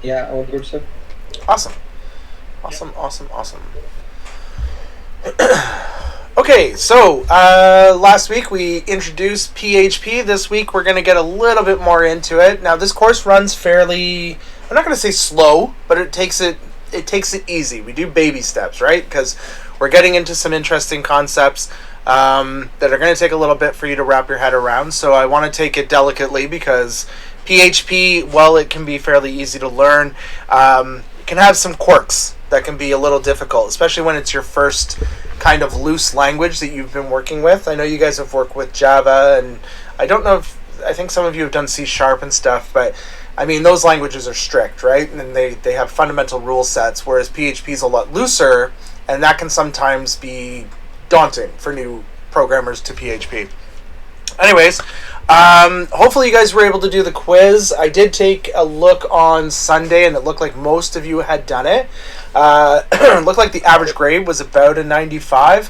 Yeah, all good, sir. Awesome. Awesome. Okay, so last week we introduced PHP. This week we're going to get a little bit more into it. Now this course runs fairly, I'm not going to say slow, but it takes it easy. We do baby steps, right? Because we're getting into some interesting concepts that are going to take a little bit for you to wrap your head around. So I want to take it delicately because PHP, while it can be fairly easy to learn, can have some quirks that can be a little difficult, especially when it's your first kind of loose language that you've been working with. I know you guys have worked with Java, and I don't know if, I think some of you have done C# and stuff, but I mean, those languages are strict, right? And they have fundamental rule sets, whereas PHP is a lot looser, and that can sometimes be daunting for new programmers to PHP. Anyways, hopefully you guys were able to do the quiz. I did take a look on Sunday, and it looked like most of you had done it. It looked like the average grade was about a 95,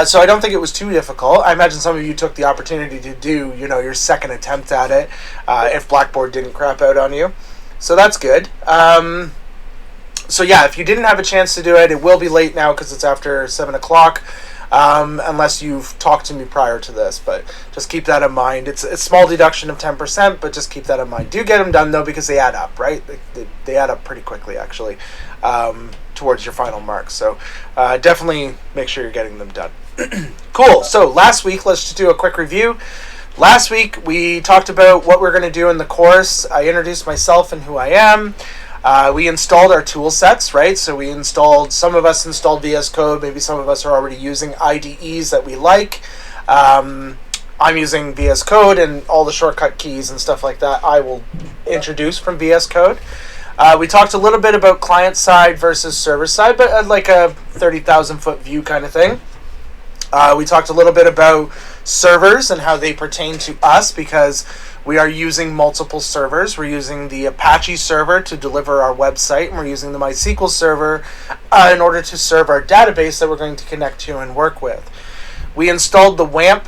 so I don't think it was too difficult. I imagine some of you took the opportunity to do, your second attempt at it, if Blackboard didn't crap out on you. So that's good. So yeah, if you didn't have a chance to do it, it will be late now because it's after 7 o'clock. Unless you've talked to me prior to this, but just keep that in mind. It's a small deduction of 10%, but just keep that in mind. Do get them done, though, because they add up, right? They add up pretty quickly, actually, towards your final marks. So definitely make sure you're getting them done. Cool. So last week, let's just do a quick review. Last week, we talked about what we're going to do in the course. I introduced myself and who I am. We installed our tool sets, right? So some of us installed VS Code, maybe some of us are already using IDEs that we like. I'm using VS Code, and all the shortcut keys and stuff like that I will introduce from VS Code. We talked a little bit about client side versus server side, but like a 30,000 foot view kind of thing. We talked a little bit about servers and how they pertain to us, because we are using multiple servers. We're using the Apache server to deliver our website, and we're using the MySQL server in order to serve our database that we're going to connect to and work with. We installed the WAMP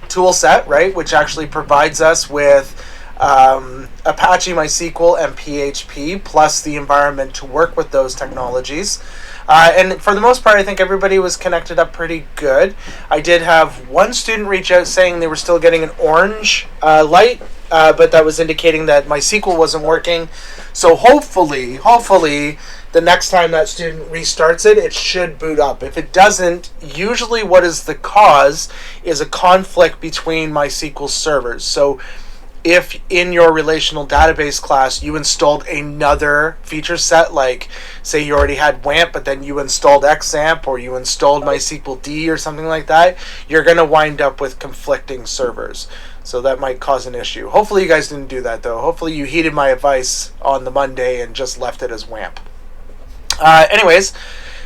tool set, right, which actually provides us with Apache, MySQL, and PHP, plus the environment to work with those technologies. And for the most part, I think everybody was connected up pretty good. I did have one student reach out saying they were still getting an orange light, but that was indicating that MySQL wasn't working. So hopefully, the next time that student restarts it, it should boot up. If it doesn't, usually what is the cause is a conflict between MySQL servers. So if in your relational database class you installed another feature set, like say you already had WAMP, but then you installed XAMPP or you installed MySQL D or something like that, you're going to wind up with conflicting servers. So that might cause an issue. Hopefully you guys didn't do that, though. Hopefully you heeded my advice on the Monday and just left it as WAMP. Anyways,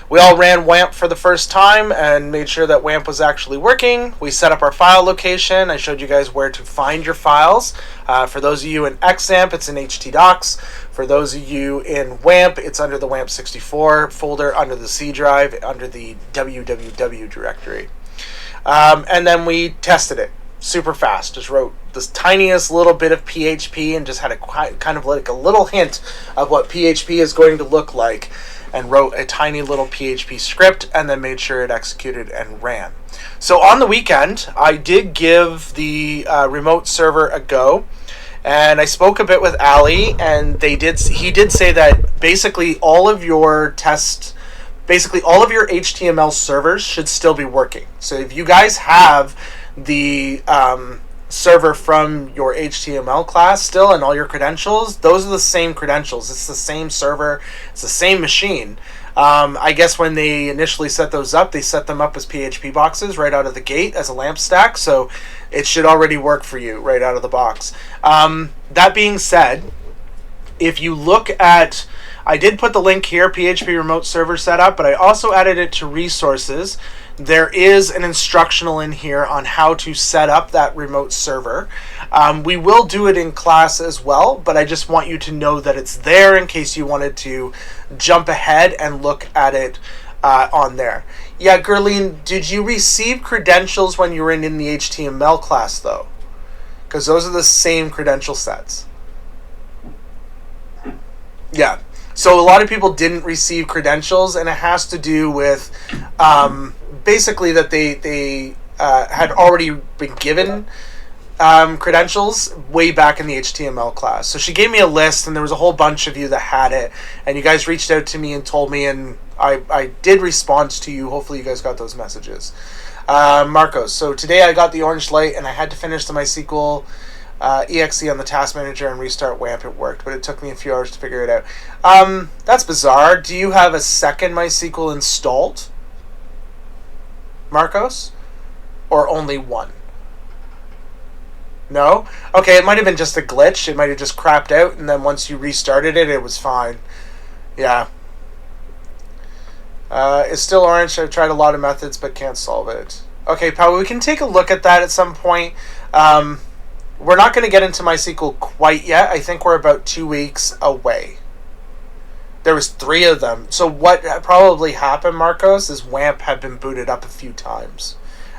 we all ran WAMP for the first time and made sure that WAMP was actually working. We set up our file location. I showed you guys where to find your files. For those of you in XAMPP, it's in htdocs. For those of you in WAMP, it's under the WAMP64 folder, under the C drive, under the www directory. And then we tested it super fast. Just wrote this tiniest little bit of PHP and just had a kind of like a little hint of what PHP is going to look like, and wrote a tiny little PHP script and then made sure it executed and ran. So on the weekend, I did give the remote server a go, and I spoke a bit with Ali, and he did say that basically all of your HTML servers should still be working. So if you guys have the server from your HTML class still and all your credentials, those are the same credentials. It's the same server. It's the same machine. I guess when they initially set those up, they set them up as PHP boxes right out of the gate as a lamp stack, so it should already work for you right out of the box. That being said, if you look at, I did put the link here, PHP remote server setup, but I also added it to resources. There is an instructional in here on how to set up that remote server. We will do it in class as well, but I just want you to know that it's there in case you wanted to jump ahead and look at it on there. Yeah, Gerline, did you receive credentials when you were in the HTML class, though? Because those are the same credential sets. Yeah. So a lot of people didn't receive credentials, and it has to do with basically that they had already been given credentials way back in the HTML class. So she gave me a list, and there was a whole bunch of you that had it, and you guys reached out to me and told me, and I did respond to you. Hopefully you guys got those messages. Marcos, so today I got the orange light, and I had to finish the MySQL exe on the task manager and restart WAMP. It worked, but it took me a few hours to figure it out. That's bizarre. Do you have a second MySQL installed, Marcos? Or only one? No? Okay, it might have been just a glitch. It might have just crapped out, and then once you restarted it, it was fine. Yeah. It's still orange. I've tried a lot of methods, but can't solve it. Okay, Pal, we can take a look at that at some point. We're not going to get into MySQL quite yet. I think we're about 2 weeks away. There was 3 of them. So what probably happened, Marcos, is WAMP had been booted up a few times.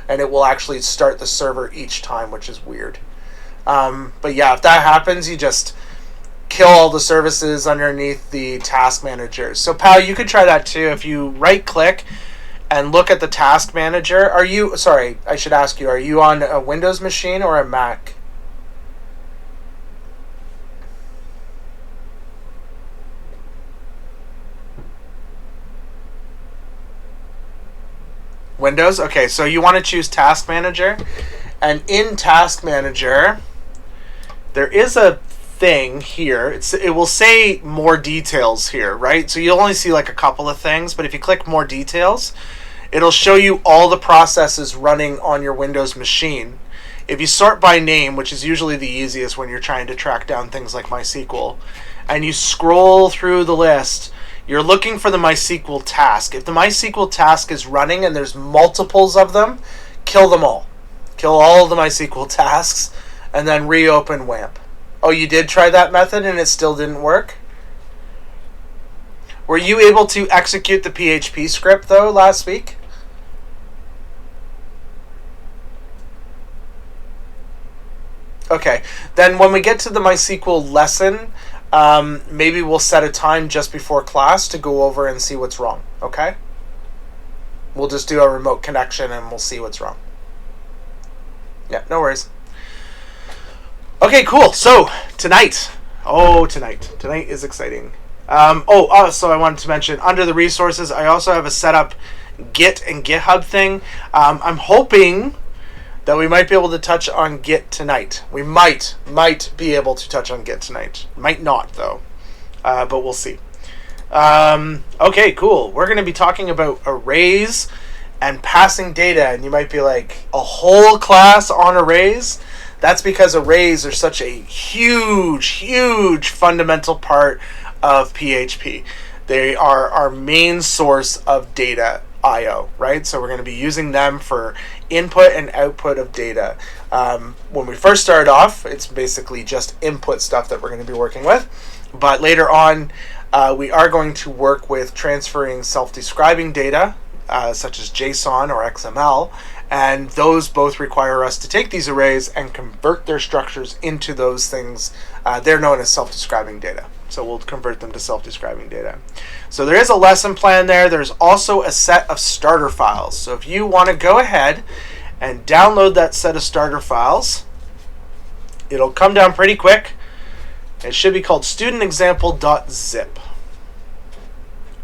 And it will actually start the server each time, which is weird. But yeah, if that happens, you just kill all the services underneath the task manager. So Pal, you could try that too. If you right click and look at the task manager, sorry, I should ask you, are you on a Windows machine or a Mac? Windows? Okay, so you want to choose Task Manager. And in Task Manager, there is a thing here. It will say more details here, right? So you'll only see like a couple of things, but if you click more details, it'll show you all the processes running on your Windows machine. If you sort by name, which is usually the easiest when you're trying to track down things like MySQL, and you scroll through the list, you're looking for the MySQL task. If the MySQL task is running and there's multiples of them, kill them all. Kill all of the MySQL tasks and then reopen WAMP. Oh, you did try that method and it still didn't work? Were you able to execute the PHP script though last week? Okay, then when we get to the MySQL lesson, maybe we'll set a time just before class to go over and see what's wrong, okay? We'll just do a remote connection and we'll see what's wrong. Yeah, no worries. Okay, cool. So, tonight is exciting. So I wanted to mention, under the resources, I also have a setup Git and GitHub thing. I'm hoping that we might be able to touch on Git tonight. We might be able to touch on Git tonight. Might not, though. But we'll see. Okay, cool. We're going to be talking about arrays and passing data. And you might be like, a whole class on arrays? That's because arrays are such a huge fundamental part of PHP. They are our main source of data I/O, right? So we're going to be using them for input and output of data. When we first started off, it's basically just input stuff that we're going to be working with. But later on, we are going to work with transferring self-describing data, such as JSON or XML, and those both require us to take these arrays and convert their structures into those things. They're known as self-describing data. So we'll convert them to self-describing data. So there is a lesson plan there. There's also a set of starter files. So if you want to go ahead and download that set of starter files, it'll come down pretty quick. It should be called studentexample.zip.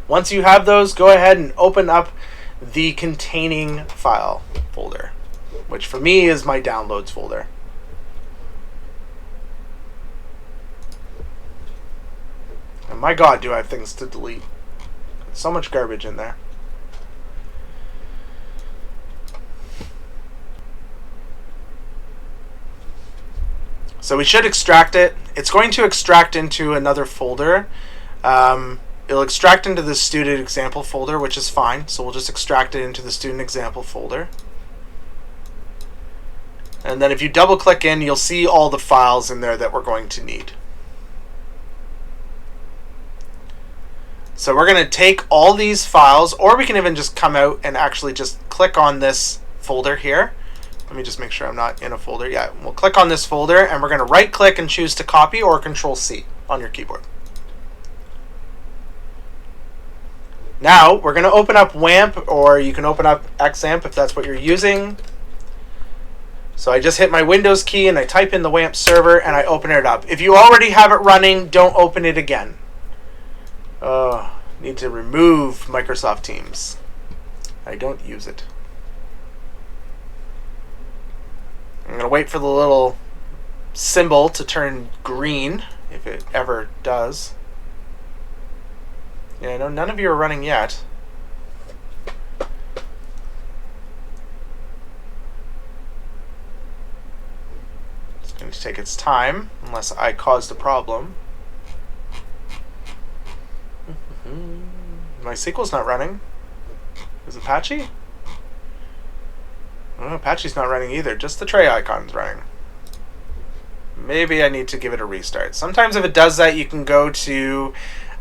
Once you have those, go ahead and open up the containing file folder, which for me is my downloads folder. And my God, do I have things to delete. So much garbage in there. So we should extract it. It's going to extract into another folder. It'll extract into the student example folder, which is fine. So we'll just extract it into the student example folder. And then if you double click in, you'll see all the files in there that we're going to need. So we're going to take all these files, or we can even just come out and actually just click on this folder here. Let me just make sure I'm not in a folder. Yeah, we'll click on this folder and we're going to right click and choose to copy, or Control C on your keyboard. Now we're going to open up WAMP, or you can open up XAMPP if that's what you're using. So I just hit my Windows key and I type in the WAMP server and I open it up. If you already have it running, don't open it again. Need to remove Microsoft Teams. I don't use it. I'm going to wait for the little symbol to turn green, if it ever does. Yeah, no, none of you are running yet. It's going to take its time, unless I caused a problem. My SQL's not running. Is Apache? Oh, Apache's not running either. Just the tray icon's running. Maybe I need to give it a restart. Sometimes if it does that, you can go to,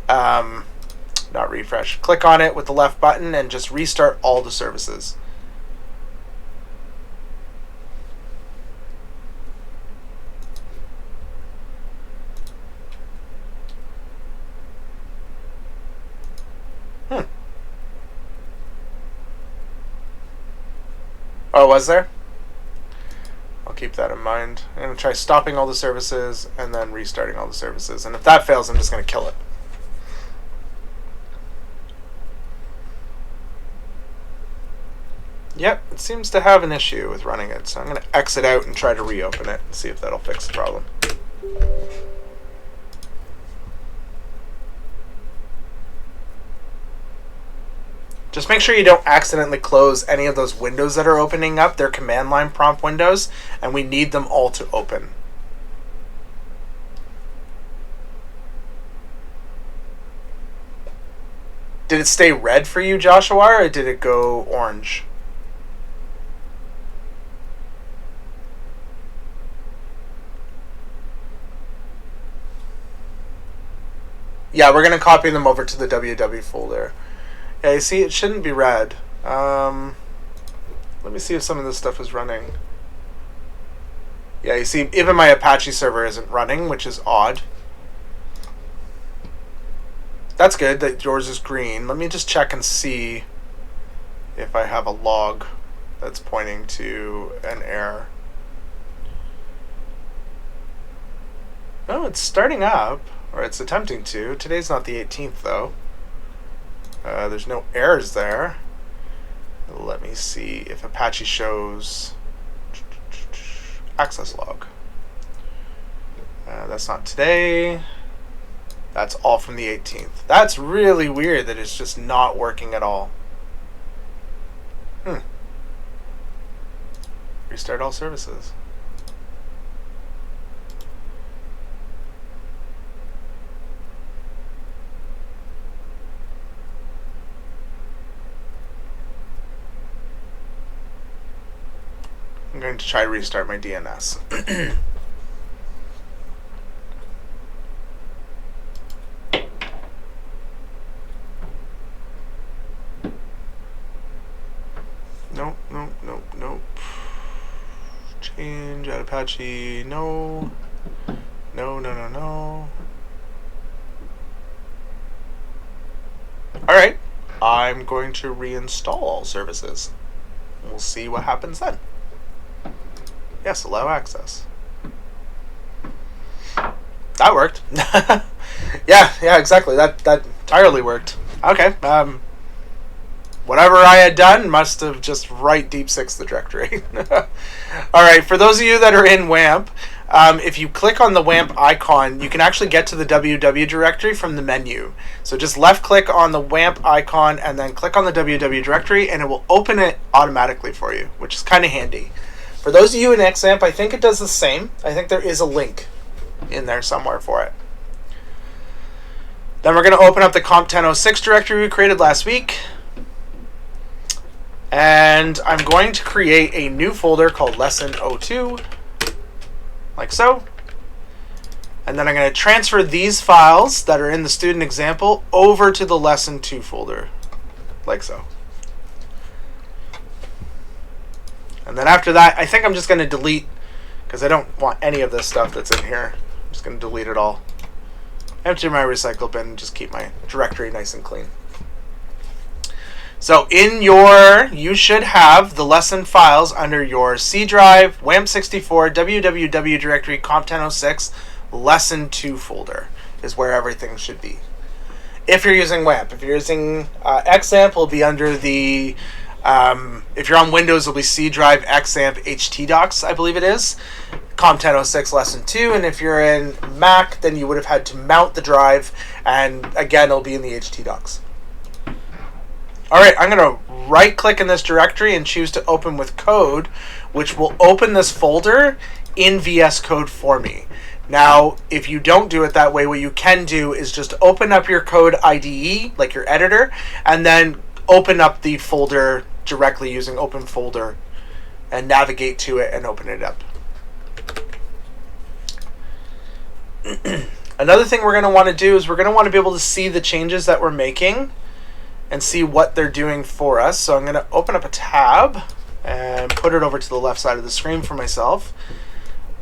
not refresh, click on it with the left button and just restart all the services. Oh, was there? I'll keep that in mind. I'm going to try stopping all the services and then restarting all the services. And if that fails, I'm just going to kill it. Yep, it seems to have an issue with running it. So I'm going to exit out and try to reopen it and see if that'll fix the problem. Just make sure you don't accidentally close any of those windows that are opening up. They're command line prompt windows, and we need them all to open. Did it stay red for you, Joshua, or did it go orange? Yeah, we're going to copy them over to the www folder. Yeah, you see, it shouldn't be red. Let me see if some of this stuff is running. Yeah, you see, even my Apache server isn't running, which is odd. That's good that yours is green. Let me just check and see if I have a log that's pointing to an error. Oh, it's starting up, or it's attempting to. Today's not the 18th, though. There's no errors there. Let me see if Apache shows access log. That's not today. That's all from the 18th. That's really weird that it's just not working at all. Restart all services. I'm going to try to restart my DNS. Nope, nope, nope, nope. Change at Apache. No. No, no, no, no. Alright. I'm going to reinstall all services. We'll see what happens then. Yes, allow access. That worked. yeah, exactly. That entirely worked. Okay. Whatever I had done must have just deep sixed the directory. All right. For those of you that are in WAMP, if you click on the WAMP icon, you can actually get to the www directory from the menu. So just left click on the WAMP icon and then click on the www directory, and it will open it automatically for you, which is kind of handy. For those of you in XAMPP, I think it does the same. I think there is a link in there somewhere for it. Then we're going to open up the comp1006 directory we created last week. And I'm going to create a new folder called Lesson 02, like so. And then I'm going to transfer these files that are in the student example over to the Lesson 2 folder, like so. And then after that, I think I'm just going to delete, because I don't want any of this stuff that's in here. I'm just going to delete it all. Empty my recycle bin and just keep my directory nice and clean. So you should have the lesson files under your C drive, WAMP64, www directory, comp1006, lesson 2 folder is where everything should be. If you're using WAMP. If you're using XAMP, it'll be under the, if you're on Windows, it'll be C drive, XAMP, htdocs, I believe it is. comp1006 lesson 2, and if you're in Mac, then you would have had to mount the drive, and again, it'll be in the htdocs. Alright, I'm going to right click in this directory and choose to open with code, which will open this folder in VS Code for me. Now, if you don't do it that way, what you can do is just open up your code IDE, like your editor, and then open up the folder directly using open folder and navigate to it and open it up. Another thing we're going to want to do is we're going to want to be able to see the changes that we're making and see what they're doing for us. So I'm going to open up a tab and put it over to the left side of the screen for myself.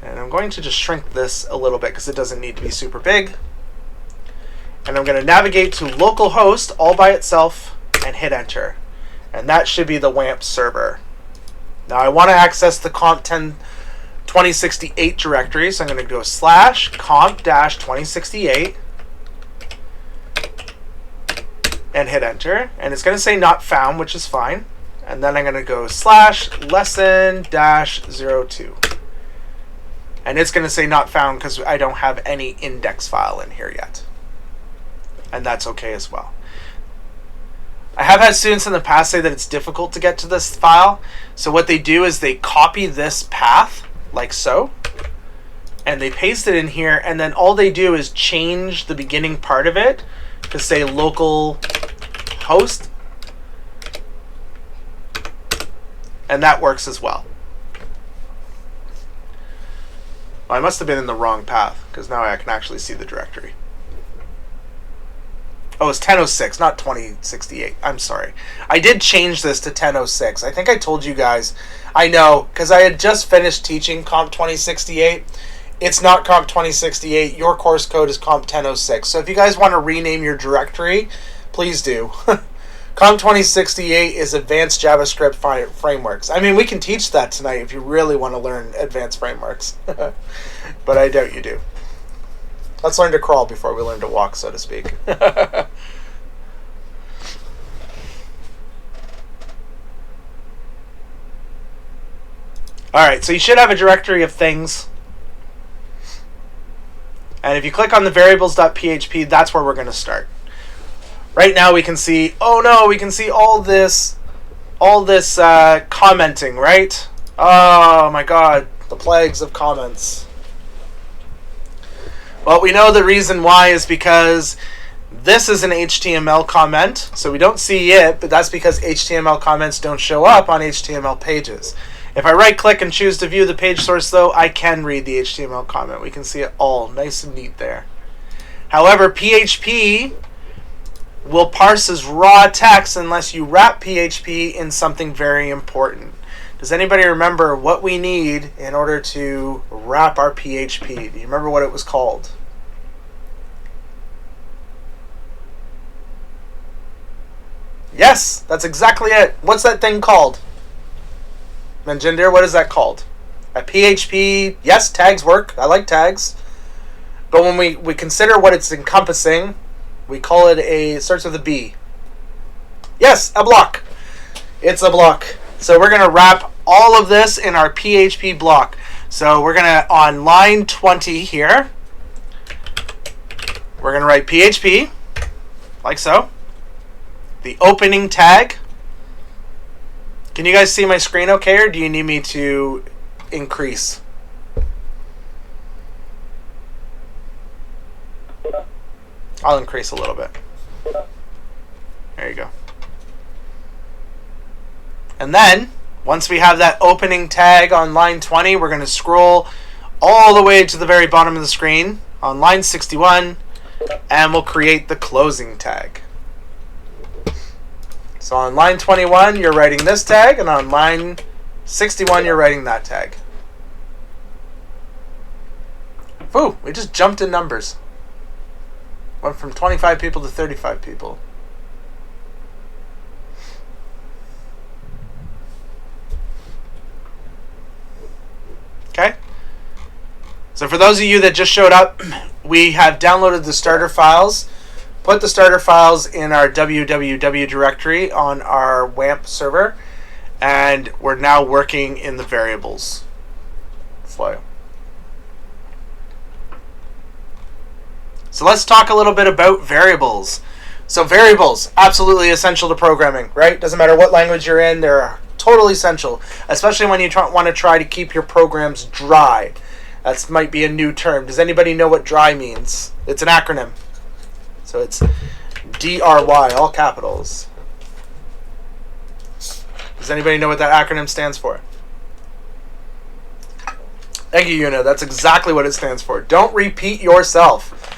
And I'm going to just shrink this a little bit because it doesn't need to be super big. And I'm going to navigate to localhost all by itself and hit enter. And that should be the WAMP server. Now I want to access the comp2068 directory, so I'm going to go /comp-2068 and hit enter. And it's going to say not found, which is fine. And then I'm going to go /lesson-02. And it's going to say not found because I don't have any index file in here yet. And that's okay as well. I have had students in the past say that it's difficult to get to this file. So what they do is they copy this path, like so, and they paste it in here, and then all they do is change the beginning part of it to say local host, and that works as well. Well, I must have been in the wrong path because now I can actually see the directory. Oh, it's 1006, not 2068. I'm sorry. I did change this to 1006. I think I told you guys. I know, because I had just finished teaching Comp 2068. It's not Comp 2068. Your course code is Comp 1006. So if you guys want to rename your directory, please do. Comp 2068 is Advanced JavaScript Frameworks. I mean, we can teach that tonight if you really want to learn advanced frameworks. But I doubt you do. Let's learn to crawl before we learn to walk, so to speak. Alright, so you should have a directory of things. And if you click on the variables.php, that's where we're going to start. Right now we can see, oh no, we can see all this commenting, right? Oh my god, the plagues of comments. Well, we know the reason why is because this is an HTML comment, so we don't see it, but that's because HTML comments don't show up on HTML pages. If I right-click and choose to view the page source, though, I can read the HTML comment. We can see it all nice and neat there. However, PHP will parse as raw text unless you wrap PHP in something very important. Does anybody remember what we need in order to wrap our PHP? Do you remember what it was called? Yes, that's exactly it. What's that thing called? Manjinder, what is that called? A PHP, yes, tags work. I like tags. But when we consider what it's encompassing, we call it it starts with a B. Yes, a block. It's a block. So we're going to wrap all of this in our PHP block. So we're going to, on line 20 here, we're going to write PHP, like so. The opening tag. Can you guys see my screen okay, or do you need me to increase? I'll increase a little bit. There you go. And then, once we have that opening tag on line 20, we're going to scroll all the way to the very bottom of the screen on line 61, and we'll create the closing tag. So on line 21, you're writing this tag, and on line 61, you're writing that tag. Whew, we just jumped in numbers. Went from 25 people to 35 people. So for those of you that just showed up, we have downloaded the starter files, put the starter files in our www directory on our WAMP server, and we're now working in the variables file. So let's talk a little bit about variables. So variables, absolutely essential to programming, right? Doesn't matter what language you're in, they're totally essential, especially when you want to try to keep your programs dry. That might be a new term. Does anybody know what dry means? It's an acronym. So it's DRY, all capitals. Does anybody know what that acronym stands for? Thank you, Una. That's exactly what it stands for. Don't repeat yourself.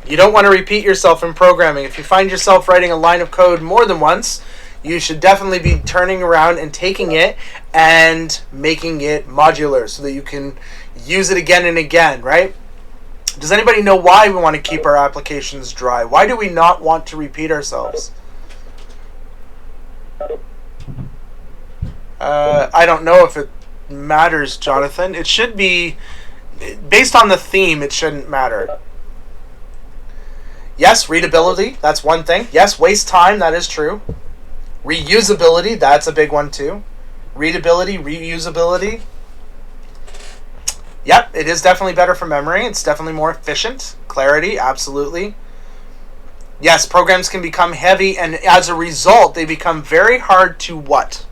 You don't want to repeat yourself in programming. If you find yourself writing a line of code more than once, you should definitely be turning around and taking it and making it modular so that you can use it again and again, right? Does anybody know why we want to keep our applications dry? Why do we not want to repeat ourselves? I don't know if it matters, Jonathan. It should be, based on the theme, it shouldn't matter. Yes, readability, that's one thing. Yes, waste time, that is true. Reusability, that's a big one too. Readability, reusability. Yep, it is definitely better for memory. It's definitely more efficient. Clarity, absolutely. Yes, programs can become heavy, and as a result, they become very hard to what?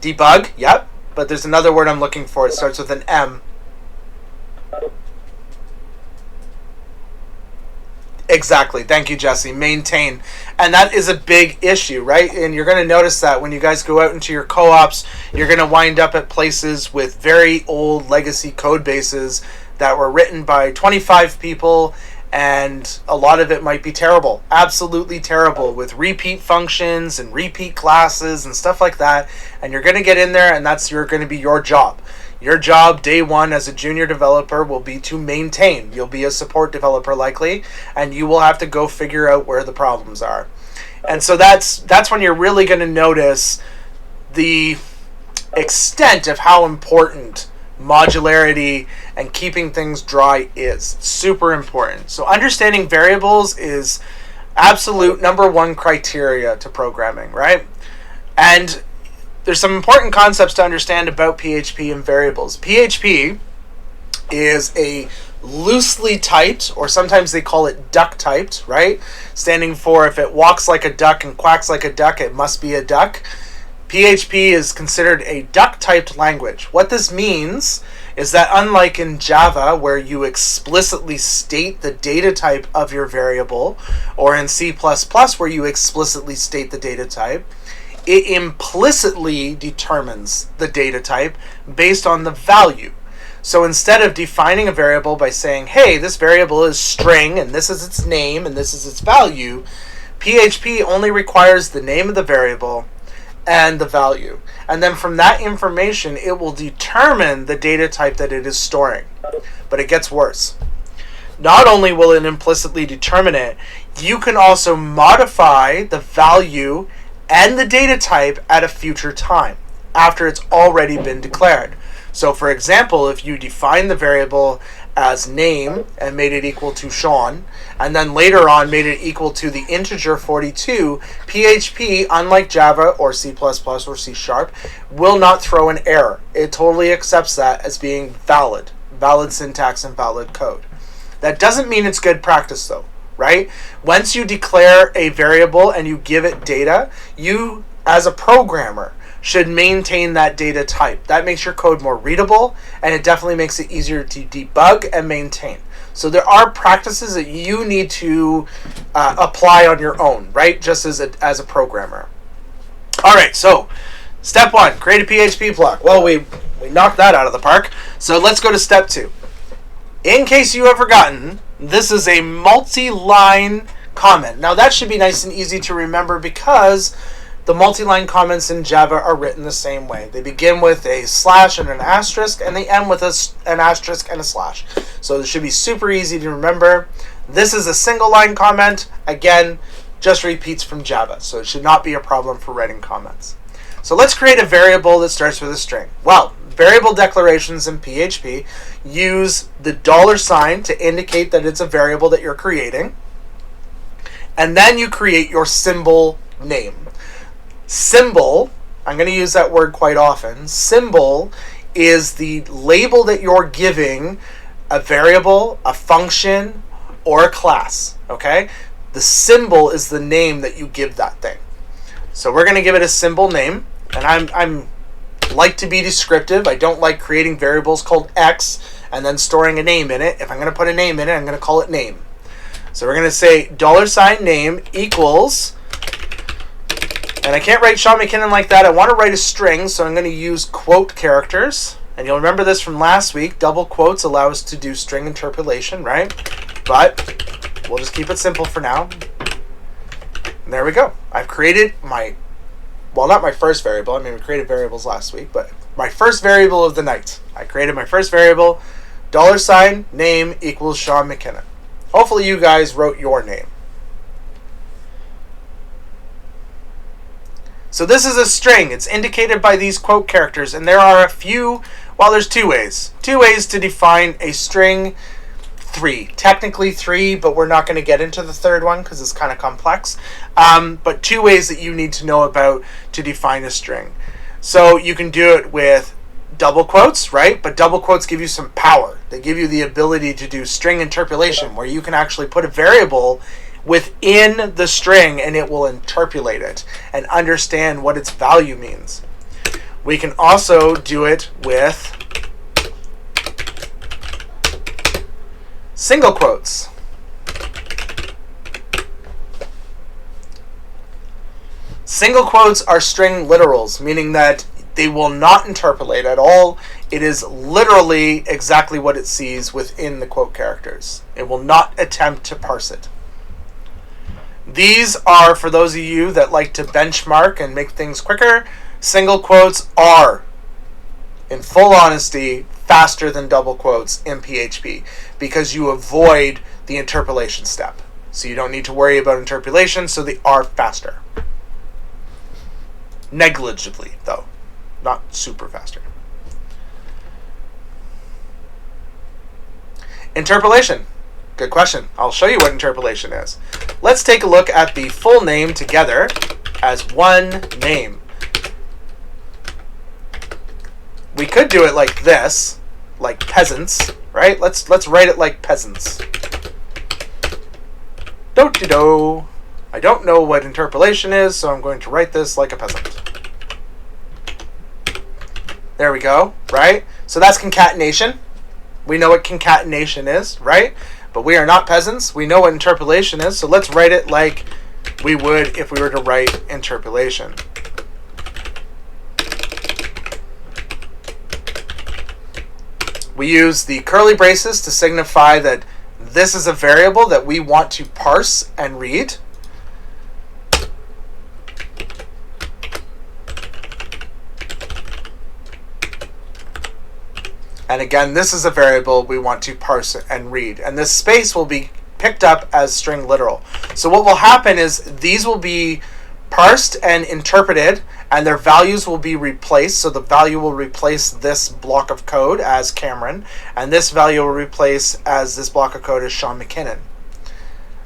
Debug, yep. But there's another word I'm looking for. It starts with an M. Exactly. Thank you, Jesse. Maintain. And that is a big issue, right? And you're going to notice that when you guys go out into your co-ops, you're going to wind up at places with very old legacy code bases that were written by 25 people, and a lot of it might be terrible. Absolutely terrible, with repeat functions and repeat classes and stuff like that. And you're going to get in there, and that's going to be your job. Your job day one as a junior developer will be to maintain. You'll be a support developer likely, and you will have to go figure out where the problems are. And so that's when you're really going to notice the extent of how important modularity and keeping things dry is. Super important. So understanding variables is absolute number one criteria to programming, right? And there's some important concepts to understand about PHP and variables. PHP is a loosely typed, or sometimes they call it duck typed, right? Standing for if it walks like a duck and quacks like a duck, it must be a duck. PHP is considered a duck typed language. What this means is that unlike in Java, where you explicitly state the data type of your variable, or in C++, where you explicitly state the data type, it implicitly determines the data type based on the value. So instead of defining a variable by saying, hey, this variable is string, and this is its name, and this is its value, PHP only requires the name of the variable and the value. And then from that information, it will determine the data type that it is storing. But it gets worse. Not only will it implicitly determine it, you can also modify the value and the data type at a future time, after it's already been declared. So for example, if you define the variable as name and made it equal to Sean, and then later on made it equal to the integer 42, PHP, unlike Java or C++ or C#, will not throw an error. It totally accepts that as being valid syntax and valid code. That doesn't mean it's good practice though, right? Once you declare a variable and you give it data, you as a programmer should maintain that data type. That makes your code more readable, and it definitely makes it easier to debug and maintain. So there are practices that you need to apply on your own, right? Just as a programmer. All right, so step one, create a PHP block. Well, we knocked that out of the park. So let's go to step two. In case you have forgotten, this is a multi-line comment. Now that should be nice and easy to remember because the multi-line comments in Java are written the same way. They begin with a slash and an asterisk, and they end with an asterisk and a slash. So it should be super easy to remember. This is a single line comment. Again, just repeats from Java, so it should not be a problem for writing comments. So let's create a variable that starts with a string. Well, variable declarations in PHP use the $sign to indicate that it's a variable that you're creating. And then you create your symbol name. Symbol, I'm going to use that word quite often. Symbol is the label that you're giving a variable, a function, or a class. Okay? The symbol is the name that you give that thing. So we're going to give it a symbol name. And I'm like to be descriptive. I don't like creating variables called X and then storing a name in it. If I'm going to put a name in it, I'm going to call it name. So we're going to say $name equals, and I can't write Sean McKinnon like that. I want to write a string, so I'm going to use quote characters. And you'll remember this from last week. Double quotes allow us to do string interpolation, right? But we'll just keep it simple for now. And there we go. I've created my, well, not my first variable. I mean, we created variables last week, but my first variable of the night. I created my first variable, $name equals Sean McKinnon. Hopefully you guys wrote your name. So this is a string. It's indicated by these quote characters, and there are a few, well, there's two ways. Two ways to define a string. Three. Technically three, but we're not going to get into the third one because it's kind of complex. But two ways that you need to know about to define a string. So you can do it with double quotes, right? But double quotes give you some power. They give you the ability to do string interpolation, where you can actually put a variable within the string and it will interpolate it and understand what its value means. We can also do it with single quotes. Single quotes are string literals, meaning that they will not interpolate at all. It is literally exactly what it sees within the quote characters. It will not attempt to parse it. These are, for those of you that like to benchmark and make things quicker, single quotes are, in full honesty, faster than double quotes in PHP because you avoid the interpolation step. So you don't need to worry about interpolation, so they are faster. Negligibly, though. Not super faster. Interpolation. Good question. I'll show you what interpolation is. Let's take a look at the full name together as one name. We could do it like this, like peasants, right? Let's write it like peasants. Do-de-do. I don't know what interpolation is, so I'm going to write this like a peasant. There we go, right? So that's concatenation. We know what concatenation is, right? But we are not peasants. We know what interpolation is, so let's write it like we would if we were to write interpolation. We use the curly braces to signify that this is a variable that we want to parse and read. And again, this is a variable we want to parse and read. And this space will be picked up as string literal. So what will happen is these will be parsed and interpreted, and their values will be replaced. So the value will replace this block of code as Cameron, and this value will replace as this block of code as Sean McKinnon.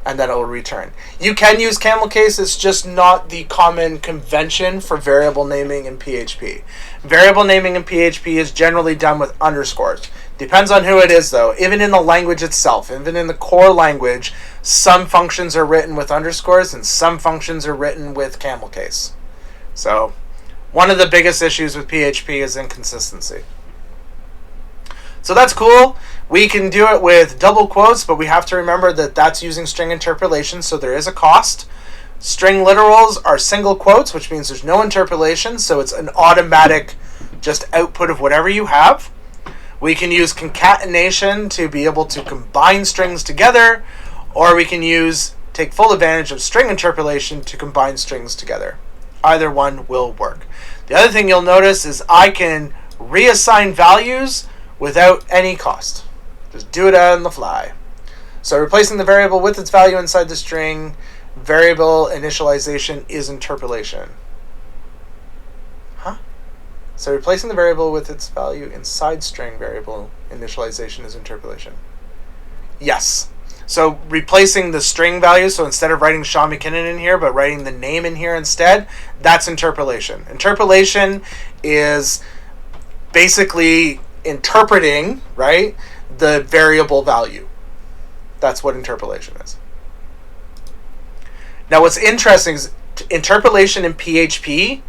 And then it will return. You can use camel case, it's just not the common convention for variable naming in PHP. Variable naming in PHP is generally done with underscores. Depends on who it is though. Even in the language itself, even in the core language, some functions are written with underscores and some functions are written with camel case. So one of the biggest issues with PHP is inconsistency. So that's cool. We can do it with double quotes, but we have to remember that that's using string interpolation, so there is a cost. String literals are single quotes, which means there's no interpolation, so it's an automatic just output of whatever you have. We can use concatenation to be able to combine strings together, or we can take full advantage of string interpolation to combine strings together. Either one will work. The other thing you'll notice is I can reassign values without any cost. Just do it on the fly. So replacing the variable with its value inside the string, variable initialization is interpolation. So replacing the variable with its value inside string variable initialization is interpolation. Yes. So replacing the string value, so instead of writing Sean McKinnon in here, but writing the name in here instead, that's interpolation. Interpolation is basically interpreting, right, the variable value. That's what interpolation is. Now what's interesting is interpolation in PHP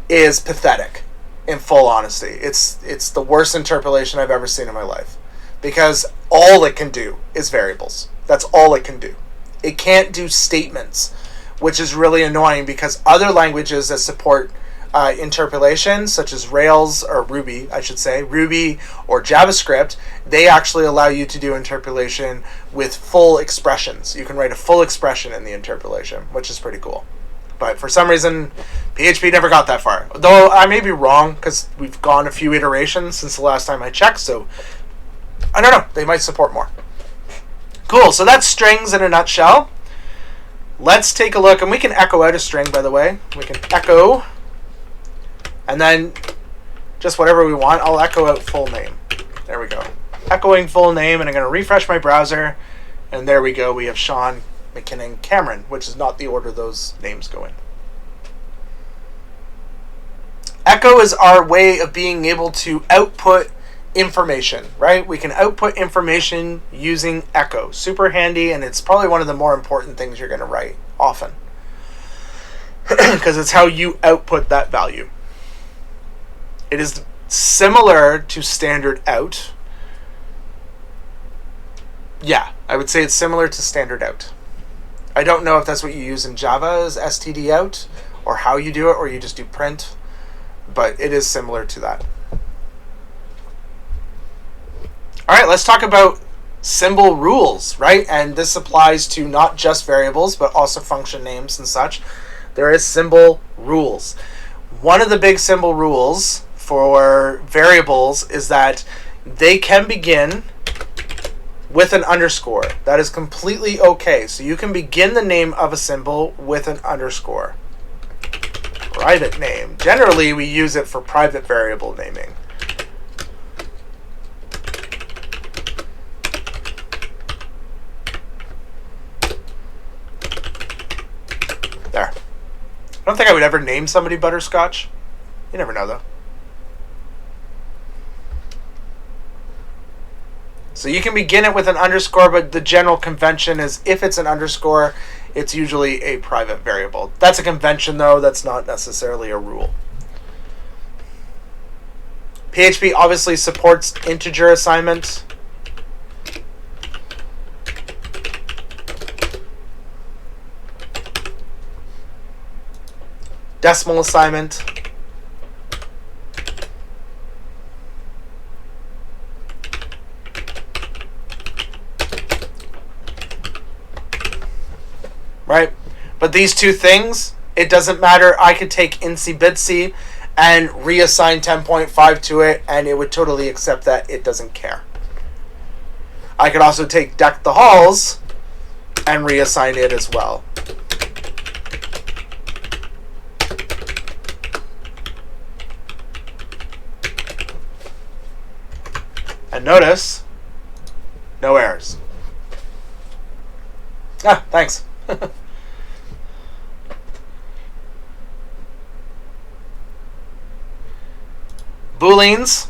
is pathetic, in full honesty. It's the worst interpolation I've ever seen in my life. Because all it can do is variables. That's all it can do. It can't do statements, which is really annoying because other languages that support interpolation, such as Rails or Ruby, I should say, Ruby or JavaScript, they actually allow you to do interpolation with full expressions. You can write a full expression in the interpolation, which is pretty cool. But for some reason, PHP never got that far. Though I may be wrong because we've gone a few iterations since the last time I checked, so I don't know. They might support more. Cool. So that's strings in a nutshell. Let's take a look. And we can echo out a string, by the way. We can echo. And then just whatever we want. I'll echo out full name. There we go. Echoing full name. And I'm going to refresh my browser. And there we go. We have Sean McKinnon Cameron, which is not the order those names go in. Echo is our way of being able to output information, right? We can output information using echo. Super handy, and it's probably one of the more important things you're going to write often because it's how you output that value. It is similar to standard out. Yeah, I would say it's similar to standard out. I don't know if that's what you use in Java as std out or how you do it, or you just do print, but it is similar to that. All right, let's talk about symbol rules, right? And this applies to not just variables, but also function names and such. There is symbol rules. One of the big symbol rules for variables is that they can begin with an underscore. That is completely okay. So you can begin the name of a symbol with an underscore. Private name. Generally, we use it for private variable naming. There. I don't think I would ever name somebody Butterscotch. You never know, though. So you can begin it with an underscore, but the general convention is if it's an underscore, it's usually a private variable. That's a convention, though. That's not necessarily a rule. PHP obviously supports integer assignment. Decimal assignment. Right? But these two things, it doesn't matter. I could take INSI BITSI and reassign 10.5 to it, and it would totally accept that. It doesn't care. I could also take Deck the Halls and reassign it as well. And notice, no errors. Ah, thanks. Booleans.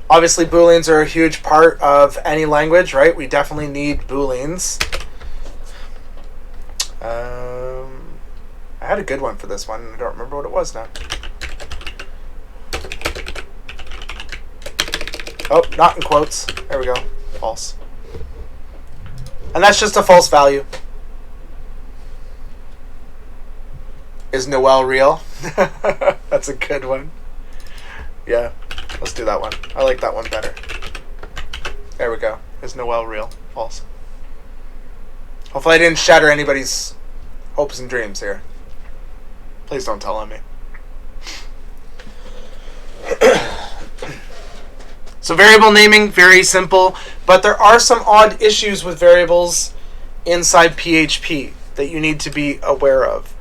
Obviously, Booleans are a huge part of any language, right? We definitely need Booleans. I had a good one for this one. I don't remember what it was now. Oh, not in quotes. There we go. False. And that's just a false value. Is Noel real? That's a good one. Yeah, let's do that one. I like that one better. There we go. Is Noel real? False. Hopefully I didn't shatter anybody's hopes and dreams here. Please don't tell on me. So variable naming, very simple, but there are some odd issues with variables inside PHP that you need to be aware of.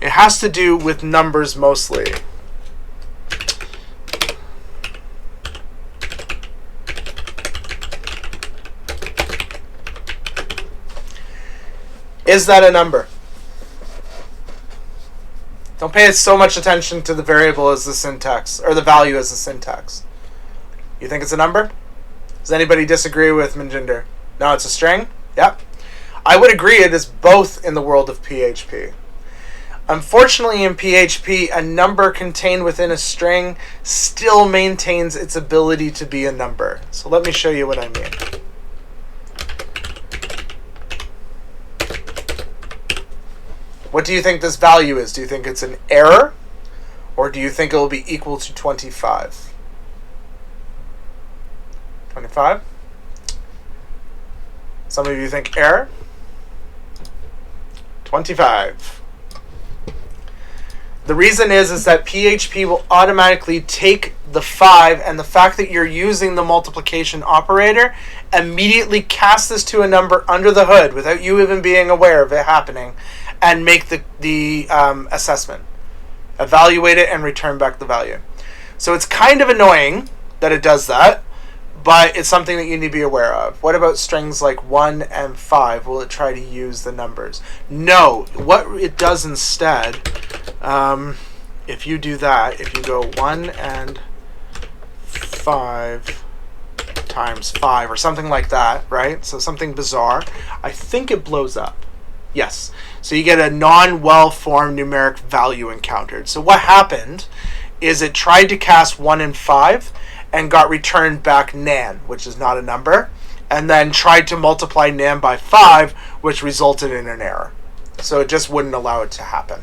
It has to do with numbers mostly. Is that a number? Don't pay so much attention to the variable as the syntax, or the value as the syntax. You think it's a number? Does anybody disagree with Manjinder? No, it's a string? Yep. I would agree it is both in the world of PHP. Unfortunately, in PHP, a number contained within a string still maintains its ability to be a number. So let me show you what I mean. What do you think this value is? Do you think it's an error? Or do you think it will be equal to 25? 25? Some of you think error. 25. The reason is that PHP will automatically take the 5 and the fact that you're using the multiplication operator, immediately cast this to a number under the hood without you even being aware of it happening, and make the assessment. Evaluate it and return back the value. So it's kind of annoying that it does that, but it's something that you need to be aware of. What about strings like 1 and 5? Will it try to use the numbers? No. What it does instead, if you do that, if you go 1 and 5 times 5 or something like that, right? So something bizarre, I think it blows up. Yes. So you get a non-well-formed numeric value encountered. So what happened is it tried to cast 1 and 5 and got returned back nan, which is not a number, and then tried to multiply nan by 5, which resulted in an error. So it just wouldn't allow it to happen.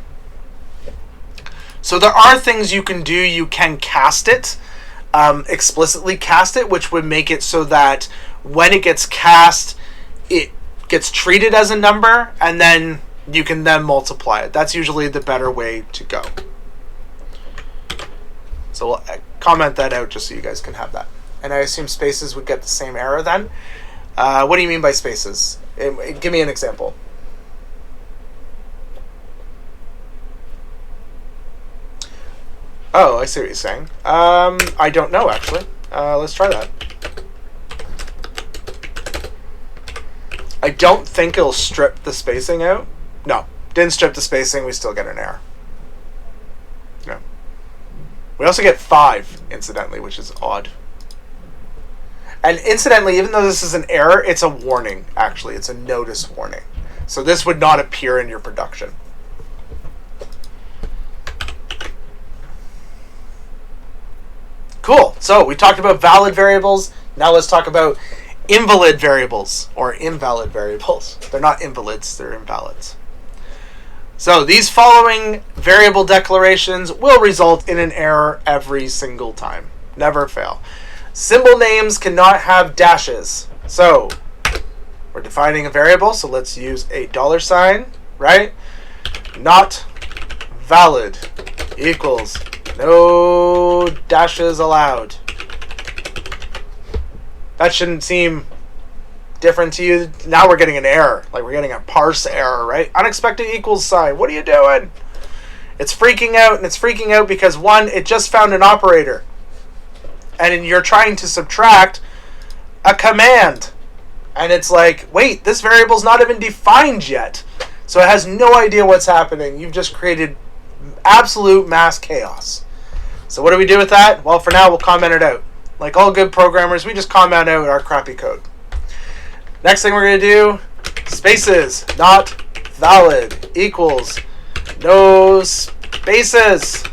So there are things you can do. You can cast it, explicitly cast it, which would make it so that when it gets cast, it gets treated as a number, and then you can then multiply it. That's usually the better way to go. So we'll comment that out just so you guys can have that. And I assume spaces would get the same error then. What do you mean by spaces? Give me an example. Oh, I see what you're saying. I don't know, actually. Let's try that. I don't think it'll strip the spacing out. No, didn't strip the spacing. We still get an error. No. We also get 5, incidentally, which is odd. And incidentally, even though this is an error, it's a warning, actually. It's a notice warning. So this would not appear in your production. Cool. So we talked about valid variables. Now let's talk about invalid variables, or invalid variables. They're not invalids, they're invalids. So these following variable declarations will result in an error every single time. Never fail. Symbol names cannot have dashes. So we're defining a variable, so let's use a $, right? Not valid equals no dashes allowed. That shouldn't seem different to you. Now we're getting an error. Like we're getting a parse error, right? Unexpected equals sign. What are you doing? It's freaking out, and it's freaking out because, one, it just found an operator. And you're trying to subtract a command. And it's like, wait, this variable's not even defined yet. So it has no idea what's happening. You've just created absolute mass chaos. So what do we do with that? Well, for now, we'll comment it out. Like all good programmers, we just comment out our crappy code. Next thing we're going to do, spaces, not valid, equals no spaces.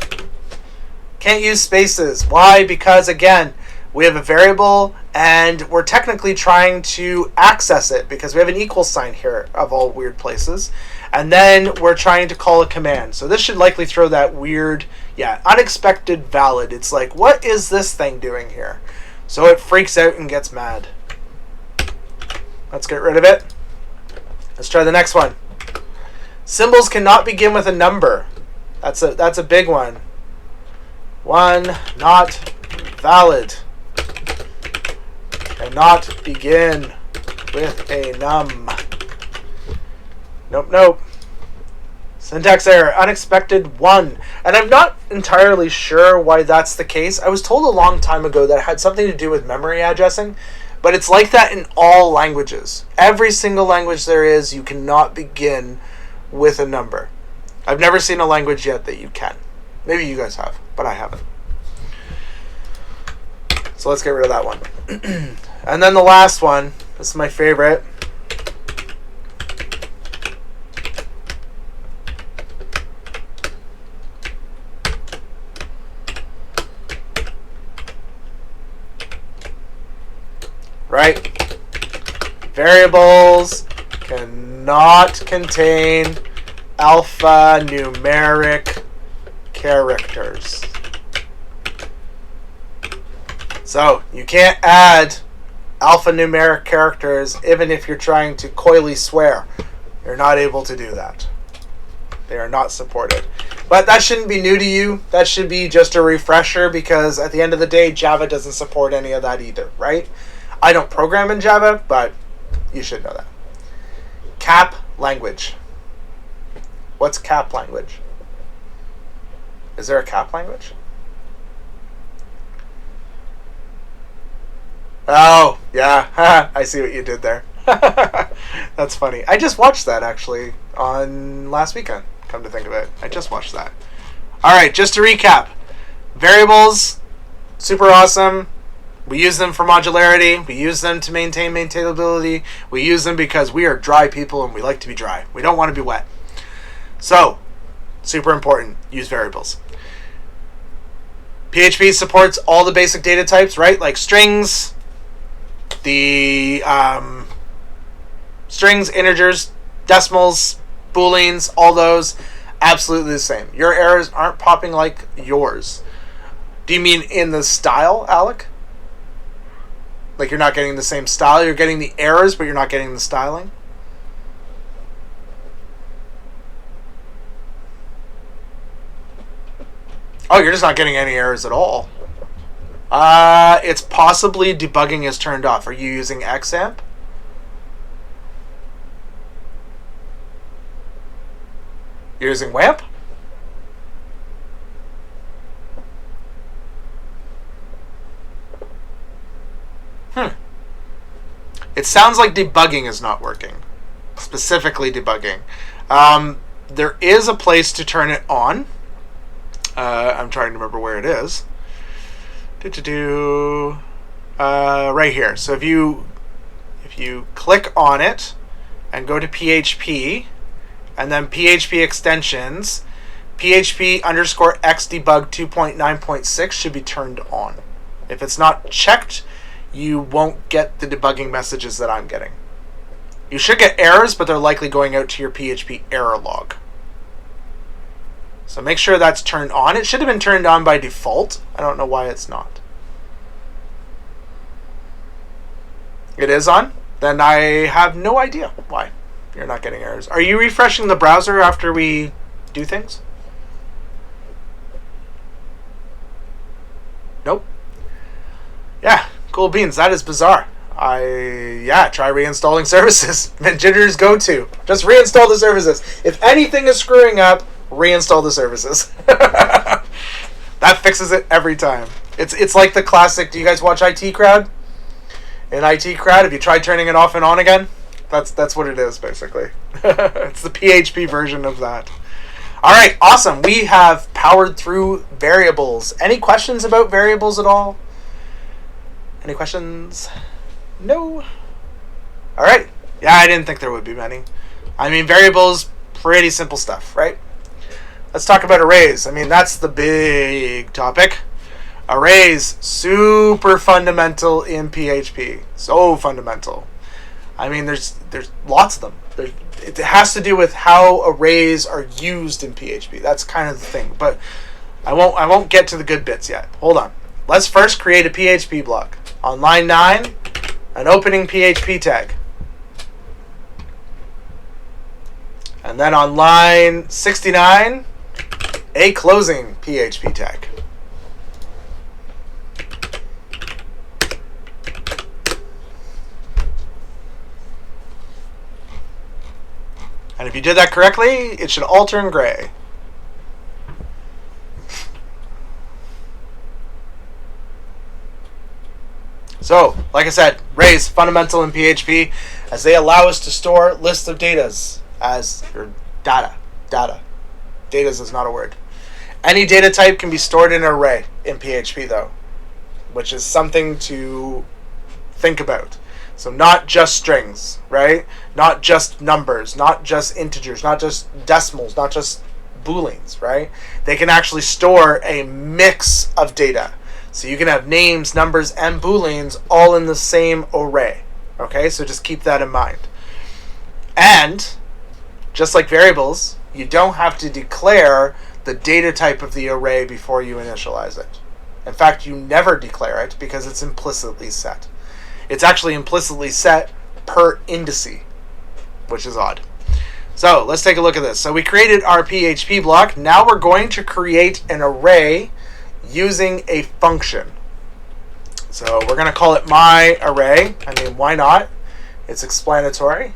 Can't use spaces. Why? Because, again, we have a variable and we're technically trying to access it because we have an equal sign here of all weird places. And then we're trying to call a command. So this should likely throw that weird, unexpected valid. It's like, what is this thing doing here? So it freaks out and gets mad. Let's get rid of it. Let's try the next one. Symbols cannot begin with a number. That's a big one. 1, not valid. Cannot begin with a num. Nope. Syntax error, unexpected 1. And I'm not entirely sure why that's the case. I was told a long time ago that it had something to do with memory addressing, But it's like that in all languages. Every single language there is, you cannot begin with a number. I've never seen a language yet that you can. Maybe you guys have, but I haven't. So let's get rid of that one. And then the last one, this is my favorite. Right? Variables cannot contain alphanumeric characters. So you can't add alphanumeric characters even if you're trying to coyly swear. You're not able to do that. They are not supported. But that shouldn't be new to you. That should be just a refresher, because at the end of the day, Java doesn't support any of that either, right? I don't program in Java, but you should know that. Cap language. What's cap language? Is there a cap language? Oh, yeah. I see what you did there. That's funny. I just watched that, actually, on last weekend, come to think of it. I just watched that. All right, just to recap. Variables, super awesome. We use them for modularity. We use them to maintain maintainability. We use them because we are dry people and we like to be dry. We don't want to be wet. So, super important. Use variables. PHP supports all the basic data types, right? Like strings, the strings, integers, decimals, booleans, all those, absolutely the same. Your errors aren't popping like yours. Do you mean in the style, Alec? Like you're not getting the same style? You're getting the errors, but you're not getting the styling? Oh, you're just not getting any errors at all. It's possibly debugging is turned off. Are you using XAMPP? You're using WAMP? It sounds like debugging is not working. Specifically debugging. There is a place to turn it on. I'm trying to remember where it is. Right here. So if you click on it and go to PHP and then PHP extensions, PHP _ xdebug 2.9.6 should be turned on. If it's not checked, you won't get the debugging messages that I'm getting. You should get errors, but they're likely going out to your PHP error log. So make sure that's turned on. It should have been turned on by default. I don't know why it's not. It is on? Then I have no idea why you're not getting errors. Are you refreshing the browser after we do things? Nope. Yeah, cool beans. That is bizarre. Try reinstalling services. Ginger's go-to. Just reinstall the services. If anything is screwing up, reinstall the services. That fixes it every time. It's like the classic. Do you guys watch IT Crowd? In IT Crowd, have you tried turning it off and on again? That's what it is, basically. It's the PHP version of that. All right, awesome. We have powered through variables. Any questions about variables at all? Any questions? No. All right. Yeah, I didn't think there would be many. I mean, variables, pretty simple stuff, right? Let's talk about arrays. I mean, that's the big topic. Arrays, super fundamental in PHP. So fundamental. I mean, there's lots of them. It has to do with how arrays are used in PHP. That's kind of the thing. But I won't get to the good bits yet. Hold on. Let's first create a PHP block. On line 9, an opening PHP tag. And then on line 69, a closing PHP tag. And if you did that correctly, it should all turn gray. So, Like I said, arrays, fundamental in PHP, as they allow us to store lists of datas as your data. Datas is not a word. Any data type can be stored in an array in PHP, though, which is something to think about. So not just strings, right? Not just numbers, not just integers, not just decimals, not just booleans, right? They can actually store a mix of data. So you can have names, numbers, and booleans all in the same array. Okay, so just keep that in mind. And just like variables, you don't have to declare the data type of the array before you initialize it. In fact, you never declare it because it's implicitly set. It's actually implicitly set per indice, which is odd. So let's take a look at this. So we created our PHP block. Now we're going to create an array using a function. So we're going to call it my array. I mean, why not? It's explanatory.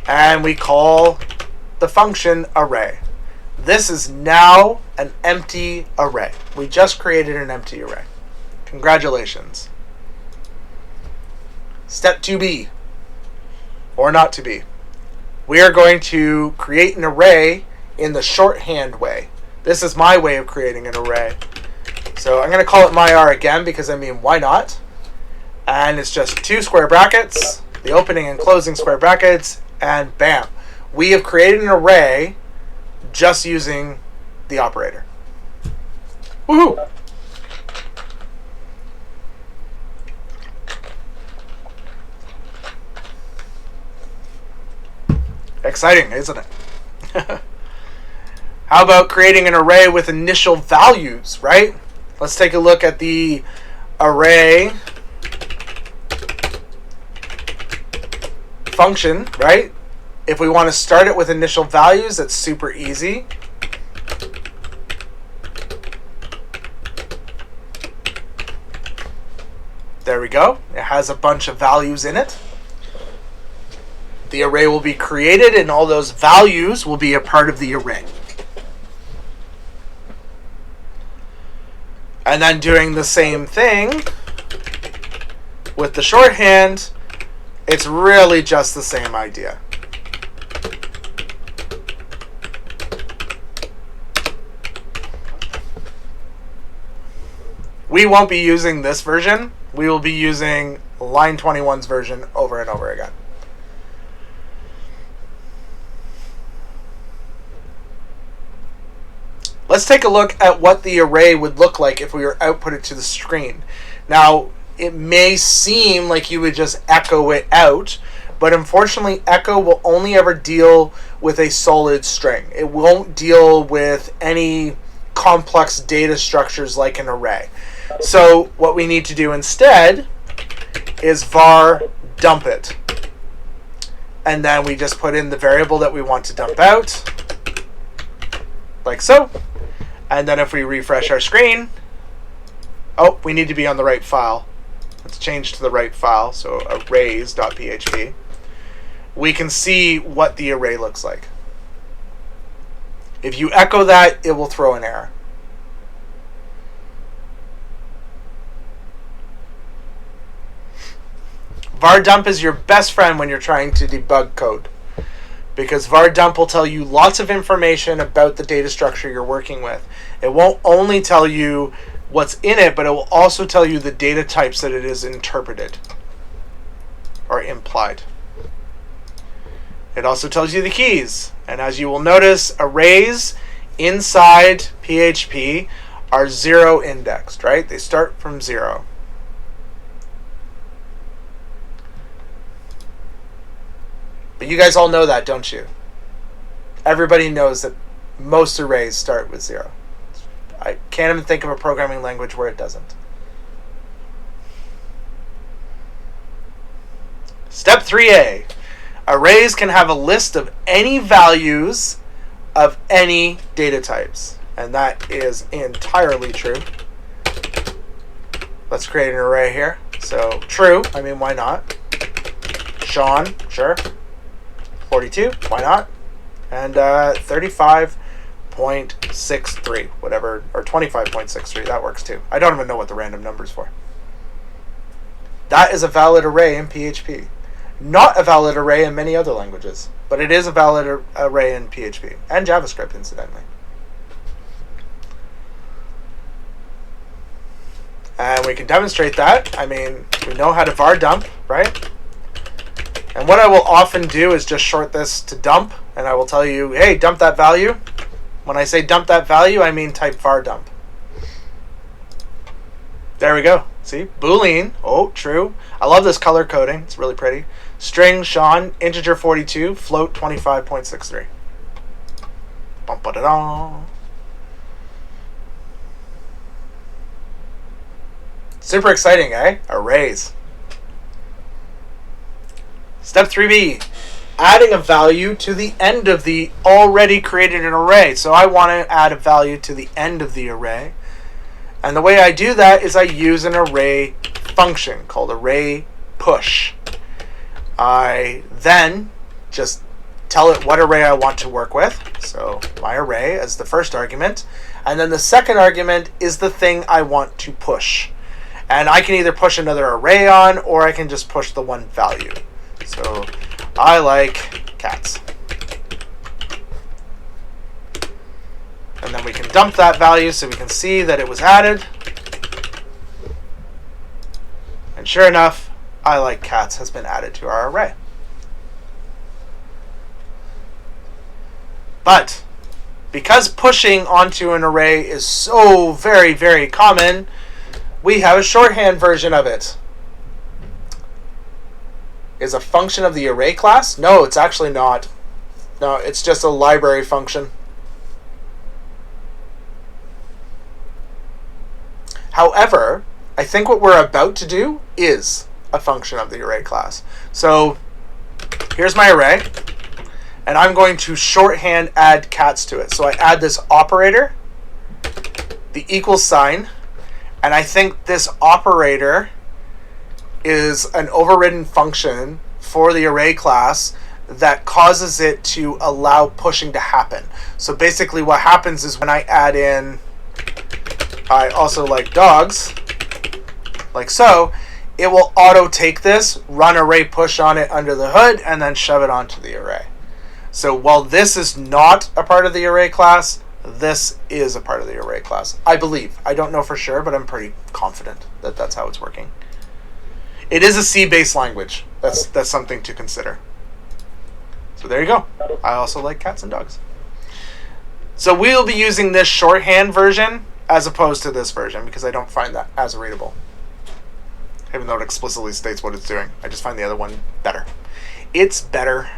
And we call the function array. This is now an empty array. We just created an empty array. Congratulations. Step 2b, or not to be. We are going to create an array in the shorthand way. This is my way of creating an array. So I'm going to call it myr again because, I mean, why not? And it's just 2 square brackets, the opening and closing square brackets, and bam. We have created an array just using the operator. Woohoo! Exciting, isn't it? How about creating an array with initial values, right? Let's take a look at the array function, right? If we want to start it with initial values, that's super easy. There we go. It has a bunch of values in it. The array will be created, and all those values will be a part of the array. And then doing the same thing with the shorthand, it's really just the same idea. We won't be using this version. We will be using line 21's version over and over again. Let's take a look at what the array would look like if we were outputted to the screen. Now, it may seem like you would just echo it out, but unfortunately, echo will only ever deal with a solid string. It won't deal with any complex data structures like an array. So what we need to do instead is var dump it. And then we just put in the variable that we want to dump out, like so. And then if we refresh our screen, oh, we need to be on the right file. Let's change to the right file, so arrays.php. We can see what the array looks like. If you echo that, it will throw an error. Var dump is your best friend when you're trying to debug code, because var dump will tell you lots of information about the data structure you're working with. It won't only tell you what's in it, but it will also tell you the data types that it is interpreted or implied. It also tells you the keys. And as you will notice, arrays inside PHP are 0 indexed, right? They start from 0. But you guys all know that, don't you? Everybody knows that most arrays start with 0. I can't even think of a programming language where it doesn't. Step 3a. Arrays can have a list of any values of any data types. And that is entirely true. Let's create an array here. So true, I mean, why not? Sean, sure. 42, why not? And 35.63, whatever, or 25.63, that works too. I don't even know what the random number's for. That is a valid array in PHP. Not a valid array in many other languages, but it is a valid array in PHP and JavaScript, incidentally. And we can demonstrate that. I mean, we know how to var dump, right? And what I will often do is just short this to dump, and I will tell you, hey, dump that value. When I say dump that value, I mean type var dump. There we go. See? Boolean. Oh, true. I love this color coding. It's really pretty. String Sean, integer 42, float 25.63. Bum-ba-da-da. Super exciting, eh? Arrays. Step 3b, adding a value to the end of the already created an array. So I want to add a value to the end of the array. And the way I do that is I use an array function called array push. I then just tell it what array I want to work with. So my array as the first argument. And then the second argument is the thing I want to push. And I can either push another array on, or I can just push the one value. So I like cats. And then we can dump that value so we can see that it was added. And sure enough, I like cats has been added to our array. But because pushing onto an array is so very, very common, we have a shorthand version of it. Is a function of the array class? No, it's actually not. No, it's just a library function. However, I think what we're about to do is a function of the array class. So here's my array, and I'm going to shorthand add cats to it. So I add this operator, the equal sign, and I think this operator is an overridden function for the array class that causes it to allow pushing to happen. So basically what happens is when I add in, I also like dogs, like so, it will auto take this, run array push on it under the hood, and then shove it onto the array. So while this is not a part of the array class, this is a part of the array class. I believe. I don't know for sure, but I'm pretty confident that that's how it's working. It is a C-based language. That's something to consider. So there you go. I also like cats and dogs. So we'll be using this shorthand version as opposed to this version because I don't find that as readable. Even though it explicitly states what it's doing. I just find the other one better. It's better.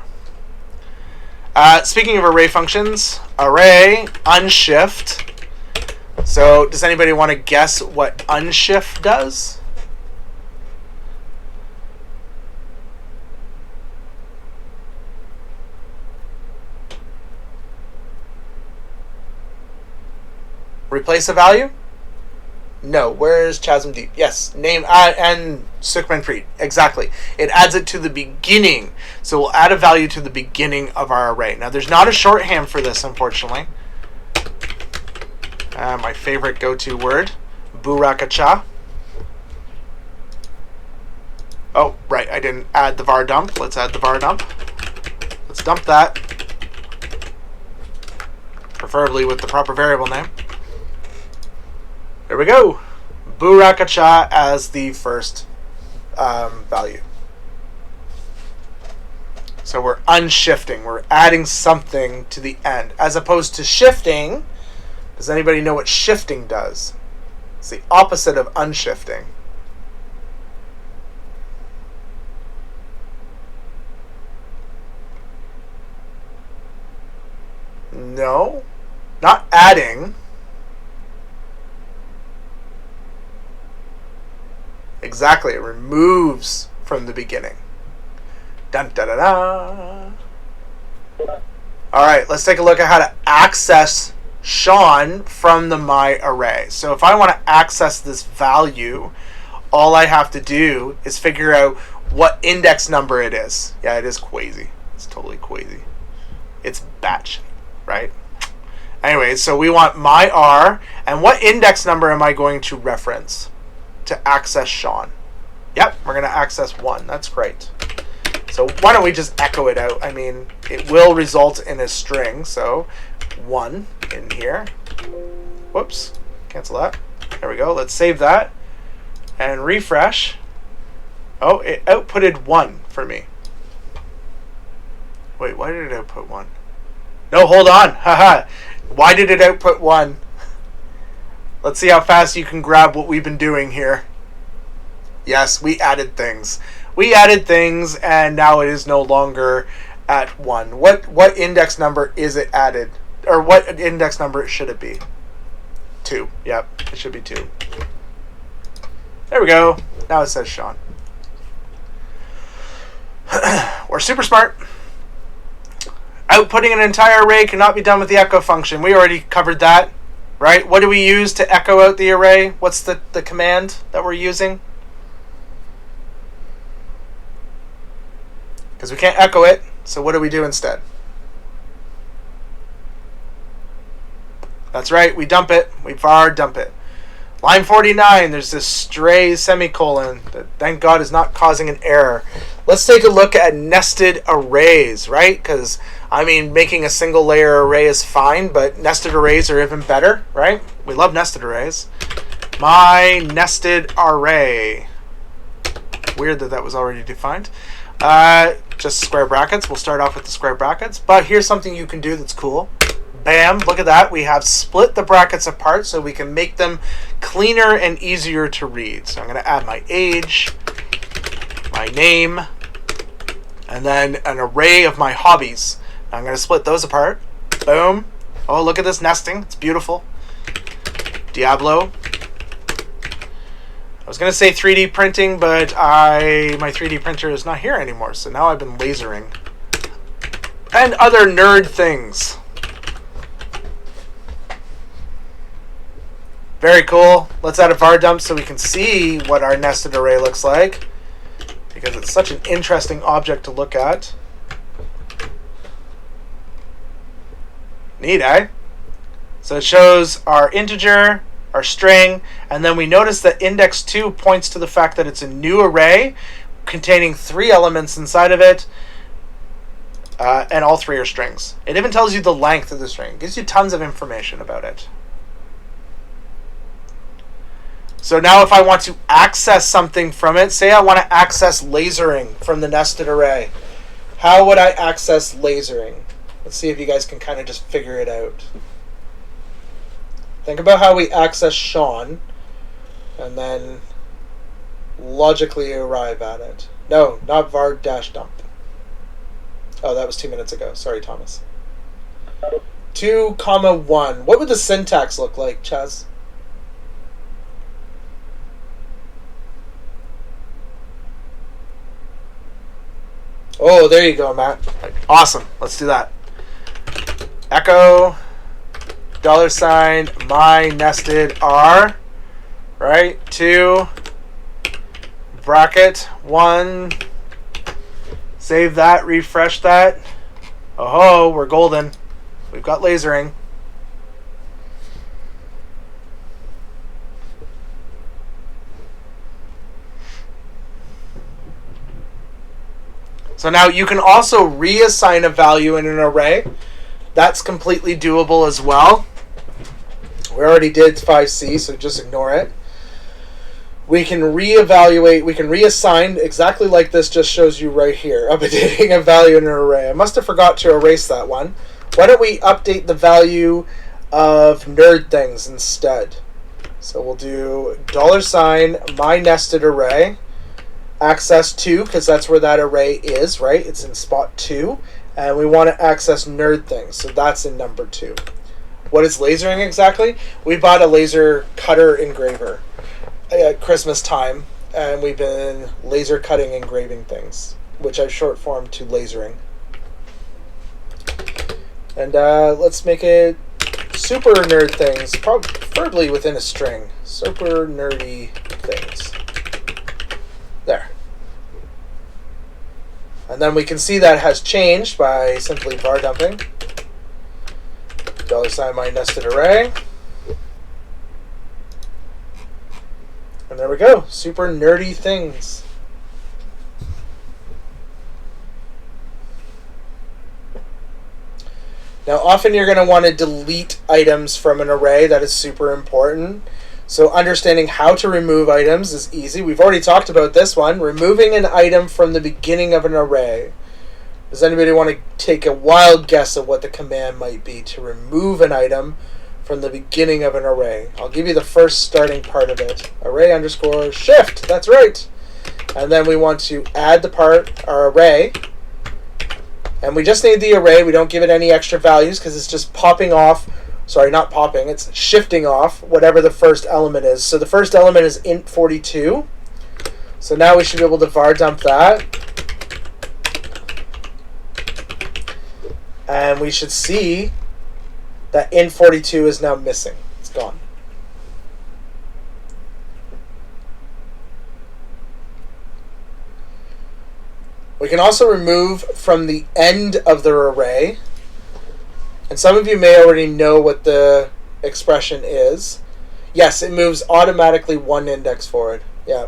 Speaking of array functions, array, unshift. So does anybody want to guess what unshift does? Replace a value? No. Where's Chasm Deep? Yes. Name and Sukhmanpreet. Exactly. It adds it to the beginning. So we'll add a value to the beginning of our array. Now there's not a shorthand for this, unfortunately. My favorite go-to word, burakacha. Oh, right. I didn't add the var dump. Let's add the var dump. Let's dump that. Preferably with the proper variable name. There we go. Burakacha as the first value. So we're unshifting. We're adding something to the end. As opposed to shifting, does anybody know what shifting does? It's the opposite of unshifting. No. Not adding. Exactly, it removes from the beginning. Dun da da da. All right, let's take a look at how to access Sean from the my array. So if I want to access this value, all I have to do is figure out what index number it is. Yeah, it is crazy. It's totally crazy. It's batch, right? Anyway, so we want my R, and what index number am I going to reference to access Sean? Yep, we're going to access 1. That's great. So why don't we just echo it out? I mean, it will result in a string. So 1 in here. Whoops. Cancel that. There we go. Let's save that and refresh. Oh, it outputted 1 for me. Wait, why did it output 1? No, hold on. Haha. Why did it output 1? Let's see how fast you can grab what we've been doing here. Yes, we added things. We added things, and now it is no longer at 1. What index number is it added? Or what index number should it be? 2. Yep, it should be 2. There we go. Now it says Sean. We're super smart. Outputting an entire array cannot be done with the echo function. We already covered that, right? What do we use to echo out the array? What's the command that we're using? Because we can't echo it, so what do we do instead? That's right, we dump it. We var dump it. Line 49, there's this stray semicolon that, thank God, is not causing an error. Let's take a look at nested arrays, right? Because, I mean, making a single layer array is fine, but nested arrays are even better, right? We love nested arrays. My nested array. Weird that that was already defined. Just square brackets. We'll start off with the square brackets. But here's something you can do that's cool. Bam, look at that. We have split the brackets apart so we can make them cleaner and easier to read. So I'm going to add my age, my name, and then an array of my hobbies. I'm going to split those apart. Boom. Oh, look at this nesting. It's beautiful. Diablo. I was going to say 3D printing, but my 3D printer is not here anymore, so now I've been lasering. And other nerd things. Very cool. Let's add a var dump so we can see what our nested array looks like, because it's such an interesting object to look at. Neat, eh? So it shows our integer, our string, and then we notice that index 2 points to the fact that it's a new array containing 3 elements inside of it, and all 3 are strings. It even tells you the length of the string. It gives you tons of information about it. So now if I want to access something from it, say I want to access lasering from the nested array, how would I access lasering? Let's see if you guys can kind of just figure it out. Think about how we access Sean and then logically arrive at it. No, not var dash dump. Oh, that was 2 minutes ago. Sorry, Thomas. 2, 1. What would the syntax look like, Chaz? Oh, there you go, Matt. Awesome. Let's do that. Echo $ my nested R, right? 2 bracket 1. Save that, refresh that. Oh, we're golden. We've got lasering. So now you can also reassign a value in an array. That's completely doable as well. We already did 5C, so just ignore it. We can reevaluate, we can reassign exactly like this just shows you right here, updating a value in an array. I must have forgot to erase that one. Why don't we update the value of nerd things instead? So we'll do $ my nested array. Access 2, because that's where that array is, right? It's in spot 2. And we want to access nerd things, so that's in number 2. What is lasering exactly? We bought a laser cutter engraver at Christmas time, and we've been laser cutting engraving things, which I've short formed to lasering. And let's make it super nerd things, preferably within a string. Super nerdy things. There. And then we can see that has changed by simply var dumping. $ my nested array. And there we go. Super nerdy things. Now, often you're going to want to delete items from an array. That is super important. So understanding how to remove items is easy. We've already talked about this one. Removing an item from the beginning of an array. Does anybody want to take a wild guess of what the command might be to remove an item from the beginning of an array? I'll give you the first starting part of it. Array underscore shift. That's right. And then we want to add the part, our array. And we just need the array. We don't give it any extra values because it's just popping off. Sorry, not popping. It's shifting off whatever the first element is. So the first element is int42. So now we should be able to var dump that. And we should see that int42 is now missing. It's gone. We can also remove from the end of the array. And some of you may already know what the expression is. Yes, it moves automatically one index forward. Yeah.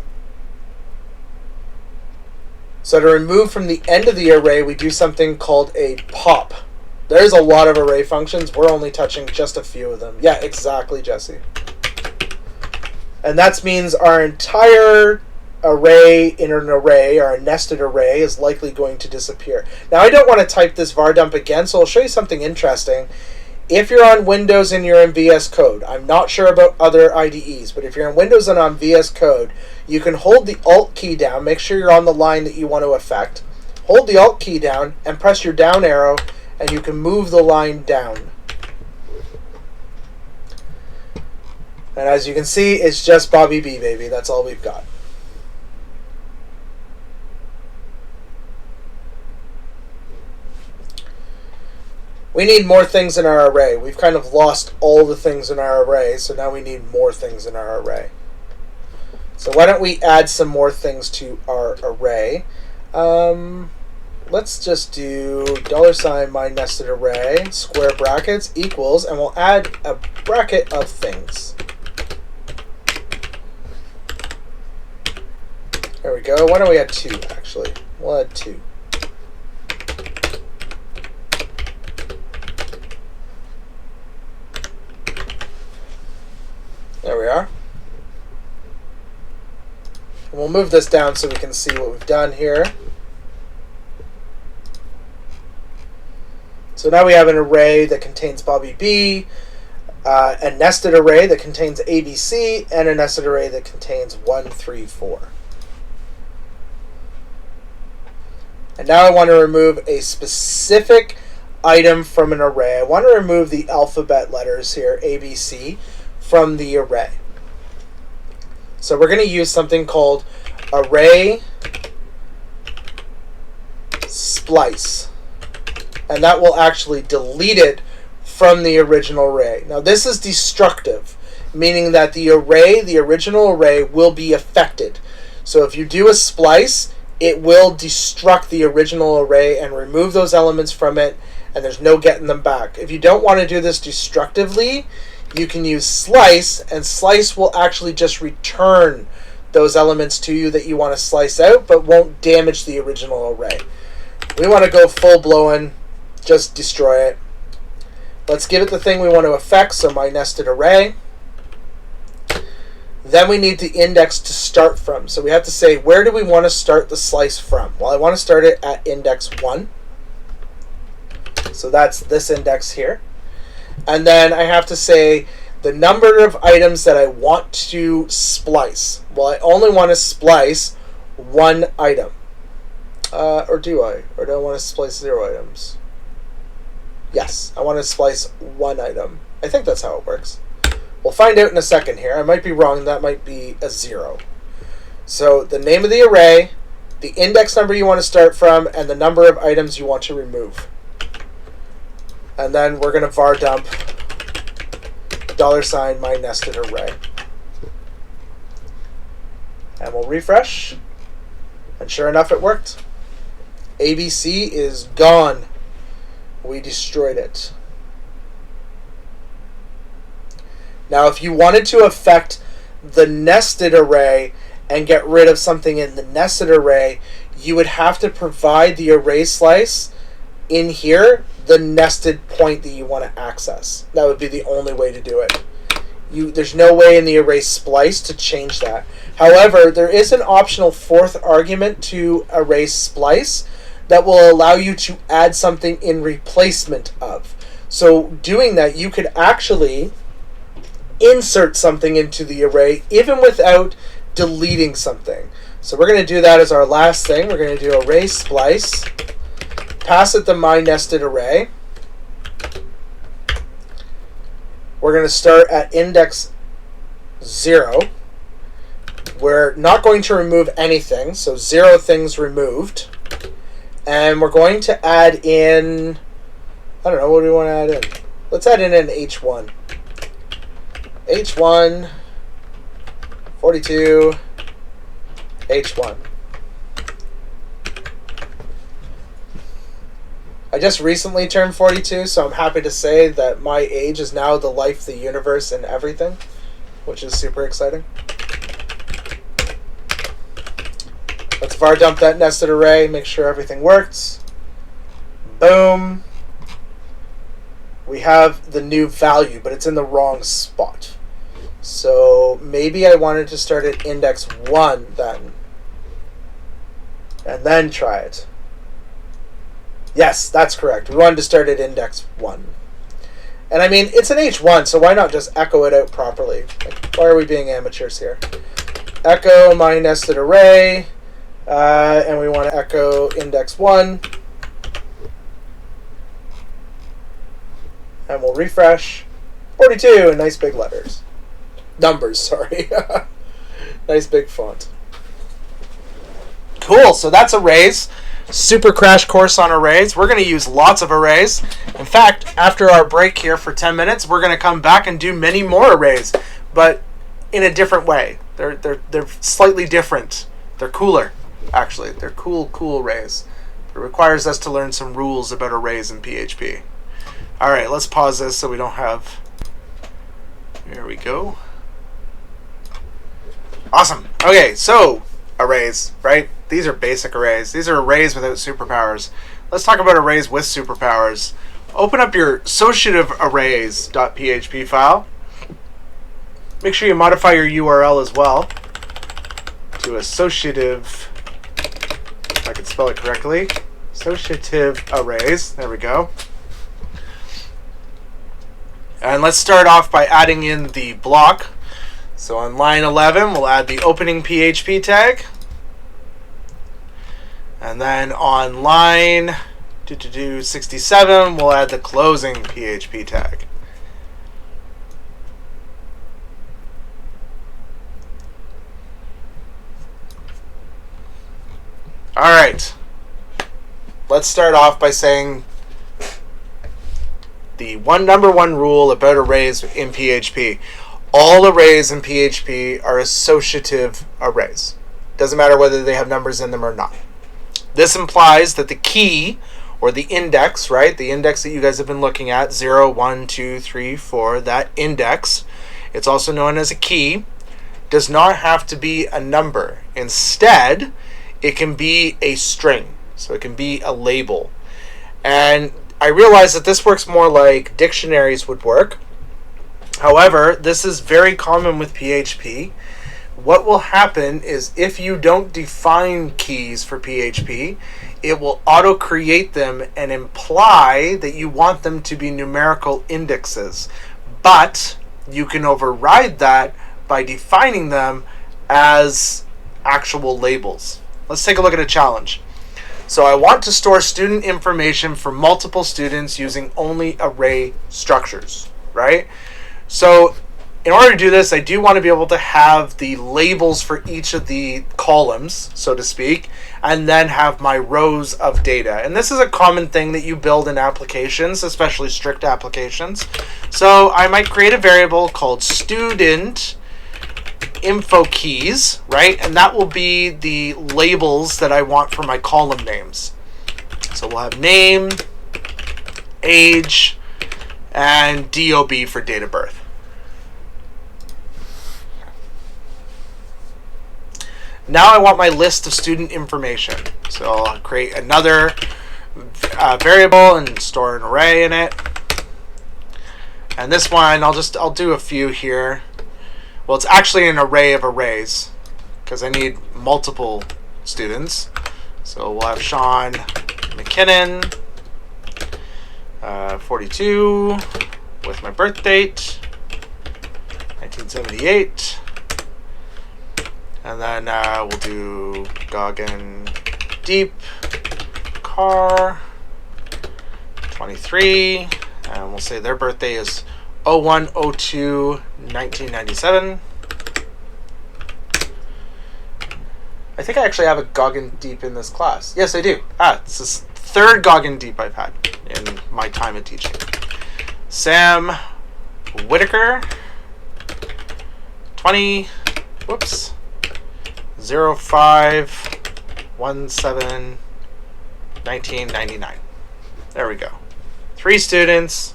So to remove from the end of the array, we do something called a pop. There's a lot of array functions. We're only touching just a few of them. Yeah, exactly, Jesse. And that means our entire array in an array, or a nested array, is likely going to disappear. Now, I don't want to type this var dump again, so I'll show you something interesting. If you're on Windows and you're in VS Code, I'm not sure about other IDEs, but if you're in Windows and on VS Code, you can hold the Alt key down, make sure you're on the line that you want to affect, hold the Alt key down, and press your down arrow, and you can move the line down. And as you can see, it's just Bobby B, baby. That's all we've got. We need more things in our array. We've kind of lost all the things in our array, so now we need more things in our array. So why don't we add some more things to our array? Let's just do $myNestedArray, square brackets, equals, and we'll add a bracket of things. There we go. Why don't we add 2, actually? We'll add 2. There we are. And we'll move this down so we can see what we've done here. So now we have an array that contains Bobby B, a nested array that contains ABC, and a nested array that contains 1, 3, 4. And now I want to remove a specific item from an array. I want to remove the alphabet letters here, ABC, from the array. So we're going to use something called array splice. And that will actually delete it from the original array. Now this is destructive, meaning that the array, the original array, will be affected. So if you do a splice, it will destruct the original array and remove those elements from it, and there's no getting them back. If you don't want to do this destructively, you can use slice, and slice will actually just return those elements to you that you want to slice out, but won't damage the original array. We want to go full-blown, just destroy it. Let's give it the thing we want to affect, so my nested array. Then we need the index to start from. So we have to say, where do we want to start the slice from? Well, I want to start it at index 1. So that's this index here. And then I have to say the number of items that I want to splice. Well, I only want to splice 1 item. Or do I? Or do I want to splice 0 items? Yes, I want to splice 1 item. I think that's how it works. We'll find out in a second here. I might be wrong. That might be a 0. So the name of the array, the index number you want to start from, and the number of items you want to remove. And then we're going to var dump $myNestedArray. And we'll refresh. And sure enough, it worked. ABC is gone. We destroyed it. Now, if you wanted to affect the nested array and get rid of something in the nested array, you would have to provide the array slice in here, the nested point that you want to access. That would be the only way to do it. There's no way in the array splice to change that. However, there is an optional fourth argument to array splice that will allow you to add something in replacement of. So doing that, you could actually insert something into the array even without deleting something. So we're going to do that as our last thing. We're going to do array splice, pass it the myNestedArray. We're going to start at index 0. We're not going to remove anything, so 0 things removed. And we're going to add in, I don't know, what do we want to add in? Let's add in an H1. H1, 42, H1. I just recently turned 42, so I'm happy to say that my age is now the life, the universe, and everything, which is super exciting. Let's var dump that nested array, make sure everything works. Boom. We have the new value, but it's in the wrong spot. So maybe I wanted to start at index 1 then, and then try it. Yes, that's correct. We wanted to start at index 1. And I mean, it's an H1, so why not just echo it out properly? Like, why are we being amateurs here? Echo myNestedArray, and we want to echo index 1. And we'll refresh. 42 in nice big letters. Numbers, sorry. Nice big font. Cool, so that's arrays. Super crash course on arrays. We're going to use lots of arrays. In fact, after our break here for 10 minutes, we're going to come back and do many more arrays, but in a different way. They're slightly different. They're cooler, actually. They're cool arrays. It requires us to learn some rules about arrays in PHP. All right, let's pause this so we don't have... Here we go. Awesome. Okay, so arrays, right? These are basic arrays. These are arrays without superpowers. Let's talk about arrays with superpowers. Open up your Associative Arrays.php file. Make sure you modify your URL as well to Associative, if I can spell it correctly, Associative Arrays. There we go. And let's start off by adding in the block. So on line 11, we'll add the opening PHP tag. And then on line 67, we'll add the closing PHP tag. All right. Let's start off by saying the number one rule about arrays in PHP. All arrays in PHP are associative arrays. Doesn't matter whether they have numbers in them or not. This implies that the key, or the index, right? The index that you guys have been looking at, 0, 1, 2, 3, 4, that index, it's also known as a key, does not have to be a number. Instead, it can be a string. So it can be a label. And I realize that this works more like dictionaries would work. However, this is very common with PHP. What will happen is if you don't define keys for PHP, it will auto-create them and imply that you want them to be numerical indexes. But you can override that by defining them as actual labels. Let's take a look at a challenge. So I want to store student information for multiple students using only array structures, right? So in order to do this, I do want to be able to have the labels for each of the columns, so to speak, and then have my rows of data. And this is a common thing that you build in applications, especially strict applications. So I might create a variable called student info keys, right? And that will be the labels that I want for my column names. So we'll have name, age, and DOB for date of birth. Now I want my list of student information. So I'll create another variable and store an array in it. And this one, I'll do a few here. Well, it's actually an array of arrays because I need multiple students. So we'll have Sean McKinnon, 42, with my birth date, 1978. And then we'll do Goggin Deep, Car, 23. And we'll say their birthday is 01/02/1997. I think I actually have a Goggin Deep in this class. Yes, I do. It's the third Goggin Deep I've had in my time of teaching. Sam Whitaker, 20, 05/17/1999. There we go. 3 students.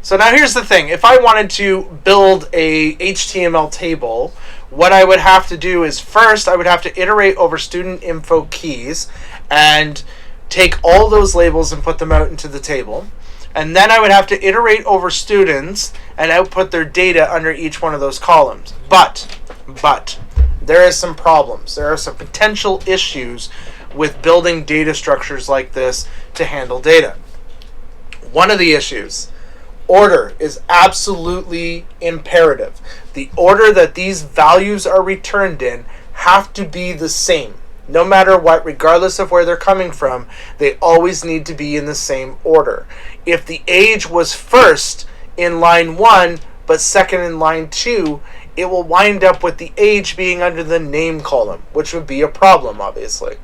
So now here's the thing. If I wanted to build a HTML table, what I would have to do is first I would have to iterate over student info keys and take all those labels and put them out into the table. And then I would have to iterate over students and output their data under each one of those columns. But there is some problems. There are some potential issues with building data structures like this to handle data. One of the issues, order is absolutely imperative. The order that these values are returned in have to be the same. No matter what, regardless of where they're coming from, they always need to be in the same order. If the age was first in line 1, but second in line 2, it will wind up with the age being under the name column, which would be a problem, obviously.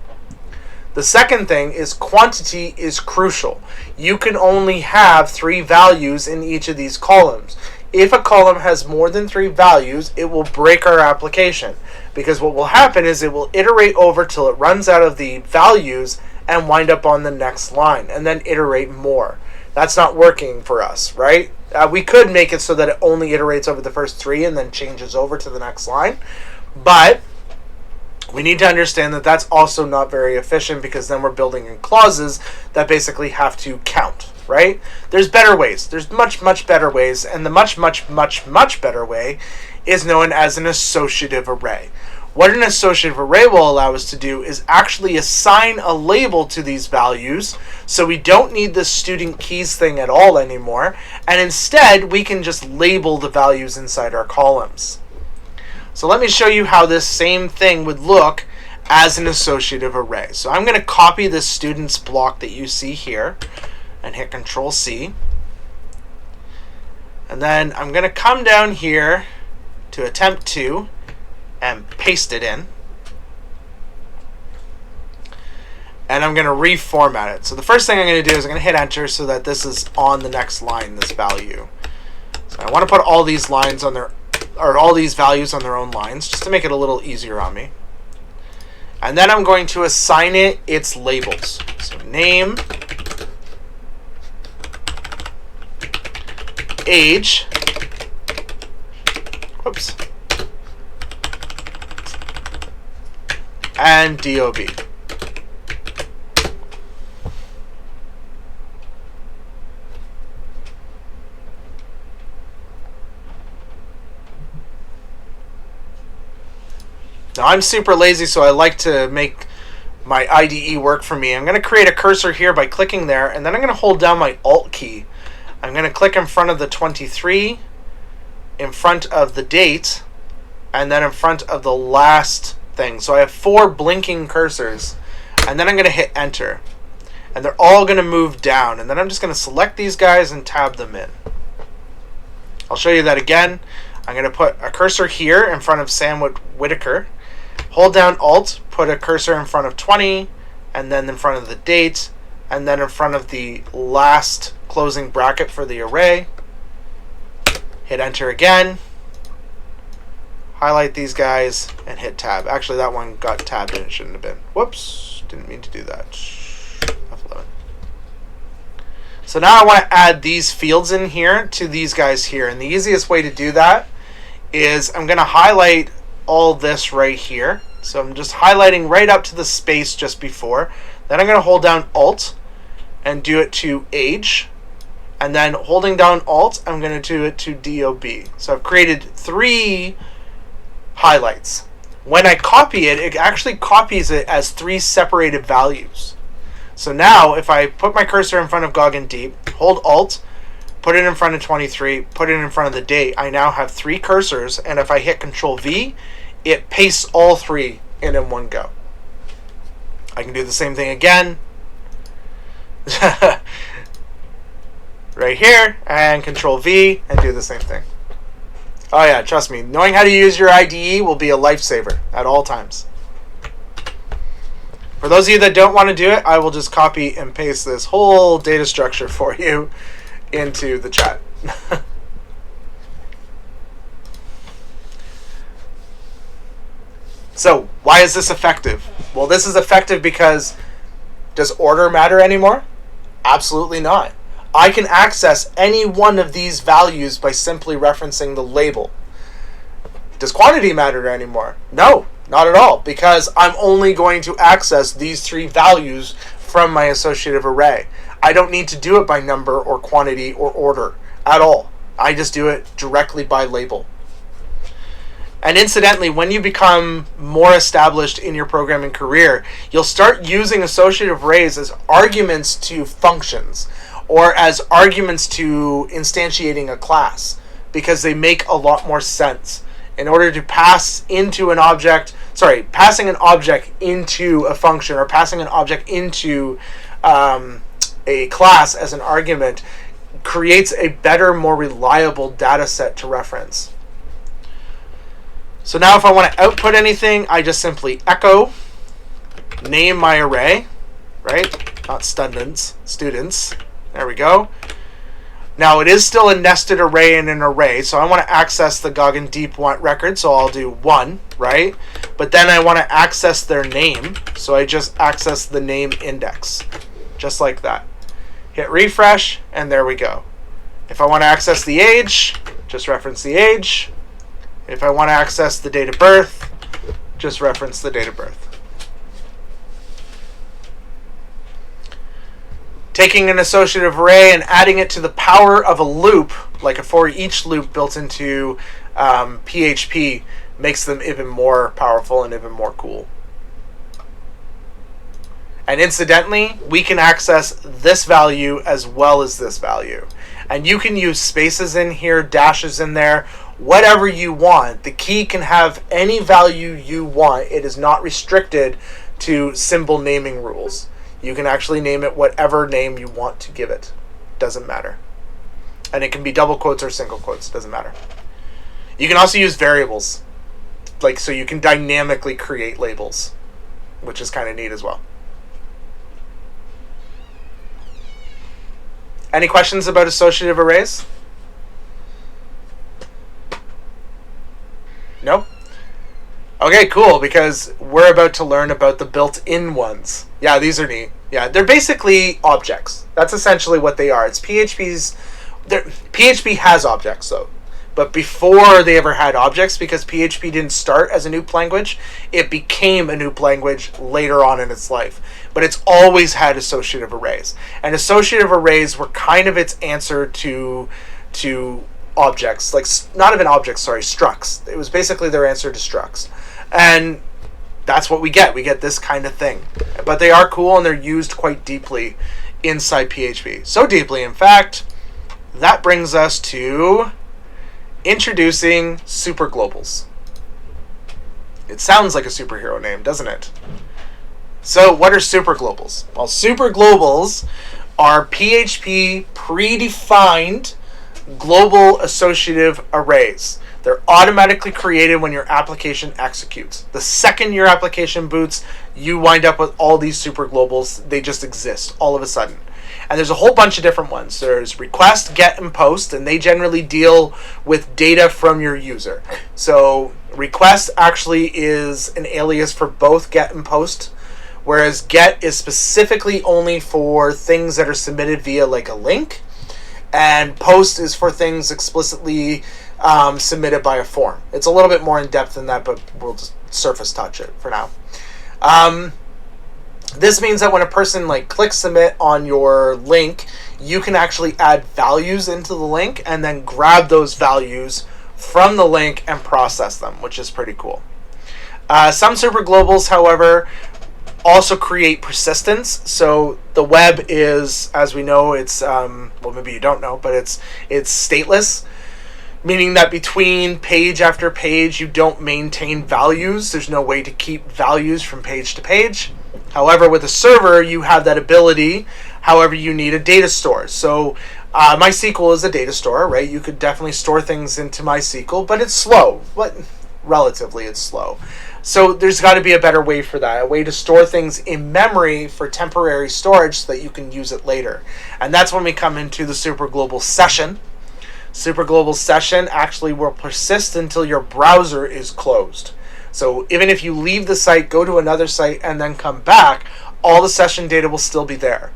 The second thing is quantity is crucial. You can only have 3 values in each of these columns. If a column has more than 3 values, it will break our application, because what will happen is it will iterate over till it runs out of the values and wind up on the next line, and then iterate more. That's not working for us, right? We could make it so that it only iterates over the first 3 and then changes over to the next line, but we need to understand that that's also not very efficient, because then we're building in clauses that basically have to count, right? There's better ways. There's much better ways, and the much better way is known as an associative array. What an associative array will allow us to do is actually assign a label to these values, so we don't need the student keys thing at all anymore, and instead we can just label the values inside our columns. So let me show you how this same thing would look as an associative array. So I'm going to copy this students block that you see here and hit Control-C. And then I'm going to come down here to attempt 2 and paste it in. And I'm going to reformat it. So the first thing I'm going to do is I'm going to hit Enter so that this is on the next line, this value. So I want to put all these lines on their all these values on their own lines, just to make it a little easier on me. And then I'm going to assign it its labels. So name, age, and DOB. Now I'm super lazy, so I like to make my IDE work for me. I'm going to create a cursor here by clicking there, and then I'm going to hold down my Alt key. I'm going to click in front of the 23, in front of the date, and then in front of the last thing. So I have 4 blinking cursors, and then I'm going to hit Enter. And they're all going to move down, and then I'm just going to select these guys and tab them in. I'll show you that again. I'm going to put a cursor here in front of Sam Whitaker. Hold down Alt, put a cursor in front of 20, and then in front of the date, and then in front of the last closing bracket for the array. Hit Enter again. Highlight these guys and hit Tab. Actually, that one got tabbed and it shouldn't have been. Whoops, didn't mean to do that. F11. So now I want to add these fields in here to these guys here, and the easiest way to do that is I'm going to highlight all this right here. So I'm just highlighting right up to the space just before. Then I'm going to hold down Alt, and do it to age. And then holding down Alt, I'm going to do it to DOB. So I've created 3 highlights. When I copy it, it actually copies it as 3 separated values. So now if I put my cursor in front of GOG and Deep, hold Alt, put it in front of 23, put it in front of the date, I now have 3 cursors, and if I hit Control V, it pastes all 3 in one go. I can do the same thing again. Right here, and Control V, and do the same thing. Oh yeah, trust me, knowing how to use your IDE will be a lifesaver at all times. For those of you that don't want to do it, I will just copy and paste this whole data structure for you into the chat. So, why is this effective? Well, this is effective because does order matter anymore? Absolutely not. I can access any one of these values by simply referencing the label. Does quantity matter anymore? No, not at all, because I'm only going to access these 3 values from my associative array. I don't need to do it by number or quantity or order at all. I just do it directly by label. And incidentally, when you become more established in your programming career, you'll start using associative arrays as arguments to functions, or as arguments to instantiating a class, because they make a lot more sense. In order to pass into an object, passing an object into a function, or passing an object into a class as an argument, creates a better, more reliable data set to reference. So now if I want to output anything, I just simply echo, name my array, right? Not students. There we go. Now it is still a nested array in an array, so I want to access the GOG and Deep record, so I'll do 1, right? But then I want to access their name, so I just access the name index, just like that. Hit refresh, and there we go. If I want to access the age, just reference the age. If I want to access the date of birth, just reference the date of birth. Taking an associative array and adding it to the power of a loop, like a for each loop built into PHP, makes them even more powerful and even more cool. And incidentally, we can access this value as well as this value. And you can use spaces in here, dashes in there, whatever you want. The key can have any value you want. It is not restricted to symbol naming rules. You can actually name it whatever name you want to give it. Doesn't matter. And it can be double quotes or single quotes. Doesn't matter. You can also use variables. So you can dynamically create labels, which is kind of neat as well. Any questions about associative arrays? No? Okay, cool, because we're about to learn about the built-in ones. Yeah, these are neat. Yeah, they're basically objects. That's essentially what they are. It's PHP has objects, though. But before they ever had objects, because PHP didn't start as a Nuke language, it became a Nuke language later on in its life. But it's always had associative arrays. And associative arrays were kind of its answer to objects. Not even objects, structs. It was basically their answer to structs. And that's what we get. We get this kind of thing. But they are cool, and they're used quite deeply inside PHP. So deeply, in fact, that brings us to introducing superglobals. It sounds like a superhero name, doesn't it? So what are superglobals? Well, superglobals are PHP predefined global associative arrays. They're automatically created when your application executes. The second your application boots, you wind up with all these superglobals. They just exist all of a sudden. And there's a whole bunch of different ones. There's request, get, and post, and they generally deal with data from your user. So request actually is an alias for both get and post, whereas get is specifically only for things that are submitted via like a link, and post is for things explicitly submitted by a form. It's a little bit more in depth than that, but we'll just surface touch it for now. This means that when a person like clicks submit on your link, you can actually add values into the link and then grab those values from the link and process them, which is pretty cool. Some superglobals, however, also create persistence. So the web is, as we know, it's well, maybe you don't know, but it's stateless, meaning that between page after page you don't maintain values. There's no way to keep values from page to page. However, with a server, you have that ability. However, you need a data store. So MySQL is a data store, right? You could definitely store things into MySQL, but it's slow. But relatively, it's slow. So there's got to be a better way for that, a way to store things in memory for temporary storage so that you can use it later. And that's when we come into the superglobal session. Superglobal session actually will persist until your browser is closed. So even if you leave the site, go to another site, and then come back, all the session data will still be there.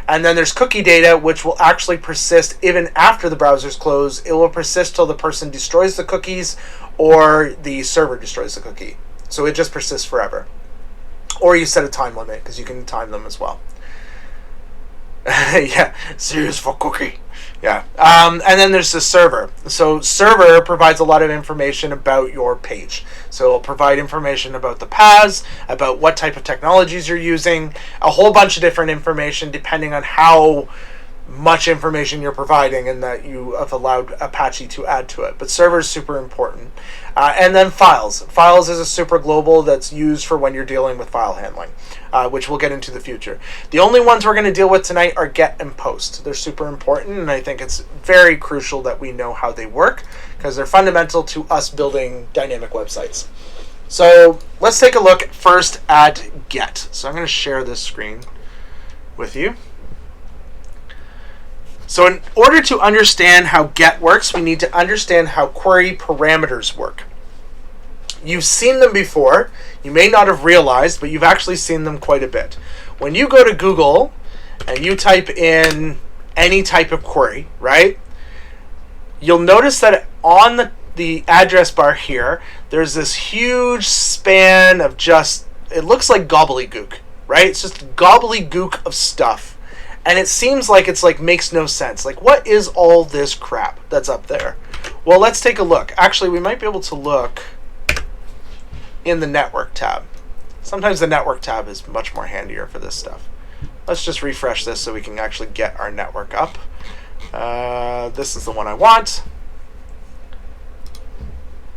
And then there's cookie data, which will actually persist even after the browser's closed. It will persist till the person destroys the cookies or the server destroys the cookie. So it just persists forever. Or you set a time limit, because you can time them as well. Yeah, serious for cookie. Yeah. And then there's the server. So server provides a lot of information about your page. So it'll provide information about the paths, about what type of technologies you're using, a whole bunch of different information depending on how much information you're providing and that you have allowed Apache to add to it. But server is super important. And then files. Files is a super global that's used for when you're dealing with file handling, which we'll get into the future. The only ones we're going to deal with tonight are get and post. They're super important, and I think it's very crucial that we know how they work because they're fundamental to us building dynamic websites. So let's take a look first at get. So I'm going to share this screen with you. So in order to understand how get works, we need to understand how query parameters work. You've seen them before. You may not have realized, but you've actually seen them quite a bit. When you go to Google and you type in any type of query, right, you'll notice that on the address bar here, there's this huge span of just, it looks like gobbledygook, right? It's just gobbledygook of stuff. And it seems like it's like makes no sense. Like, what is all this crap that's up there? Well, let's take a look. Actually, we might be able to look in the network tab. Sometimes the network tab is much more handier for this stuff. Let's just refresh this so we can actually get our network up. This is the one I want.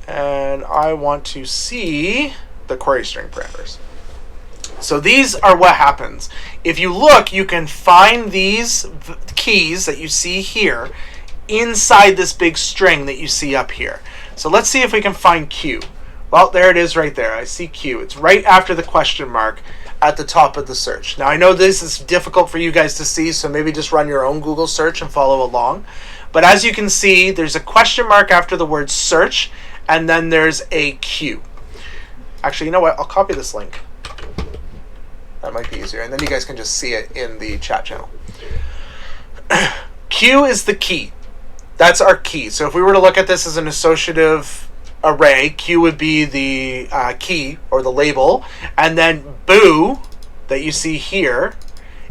And I want to see the query string parameters. So these are what happens. If you look, you can find these keys that you see here inside this big string that you see up here. So let's see if we can find Q. Well, there it is right there. I see Q. It's right after the question mark at the top of the search. Now, I know this is difficult for you guys to see, so maybe just run your own Google search and follow along. But as you can see, there's a question mark after the word search, and then there's a Q. Actually, you know what? I'll copy this link. That might be easier, and then you guys can just see it in the chat channel. Q is the key. That's our key. So if we were to look at this as an associative array, Q would be the key or the label, and then boo that you see here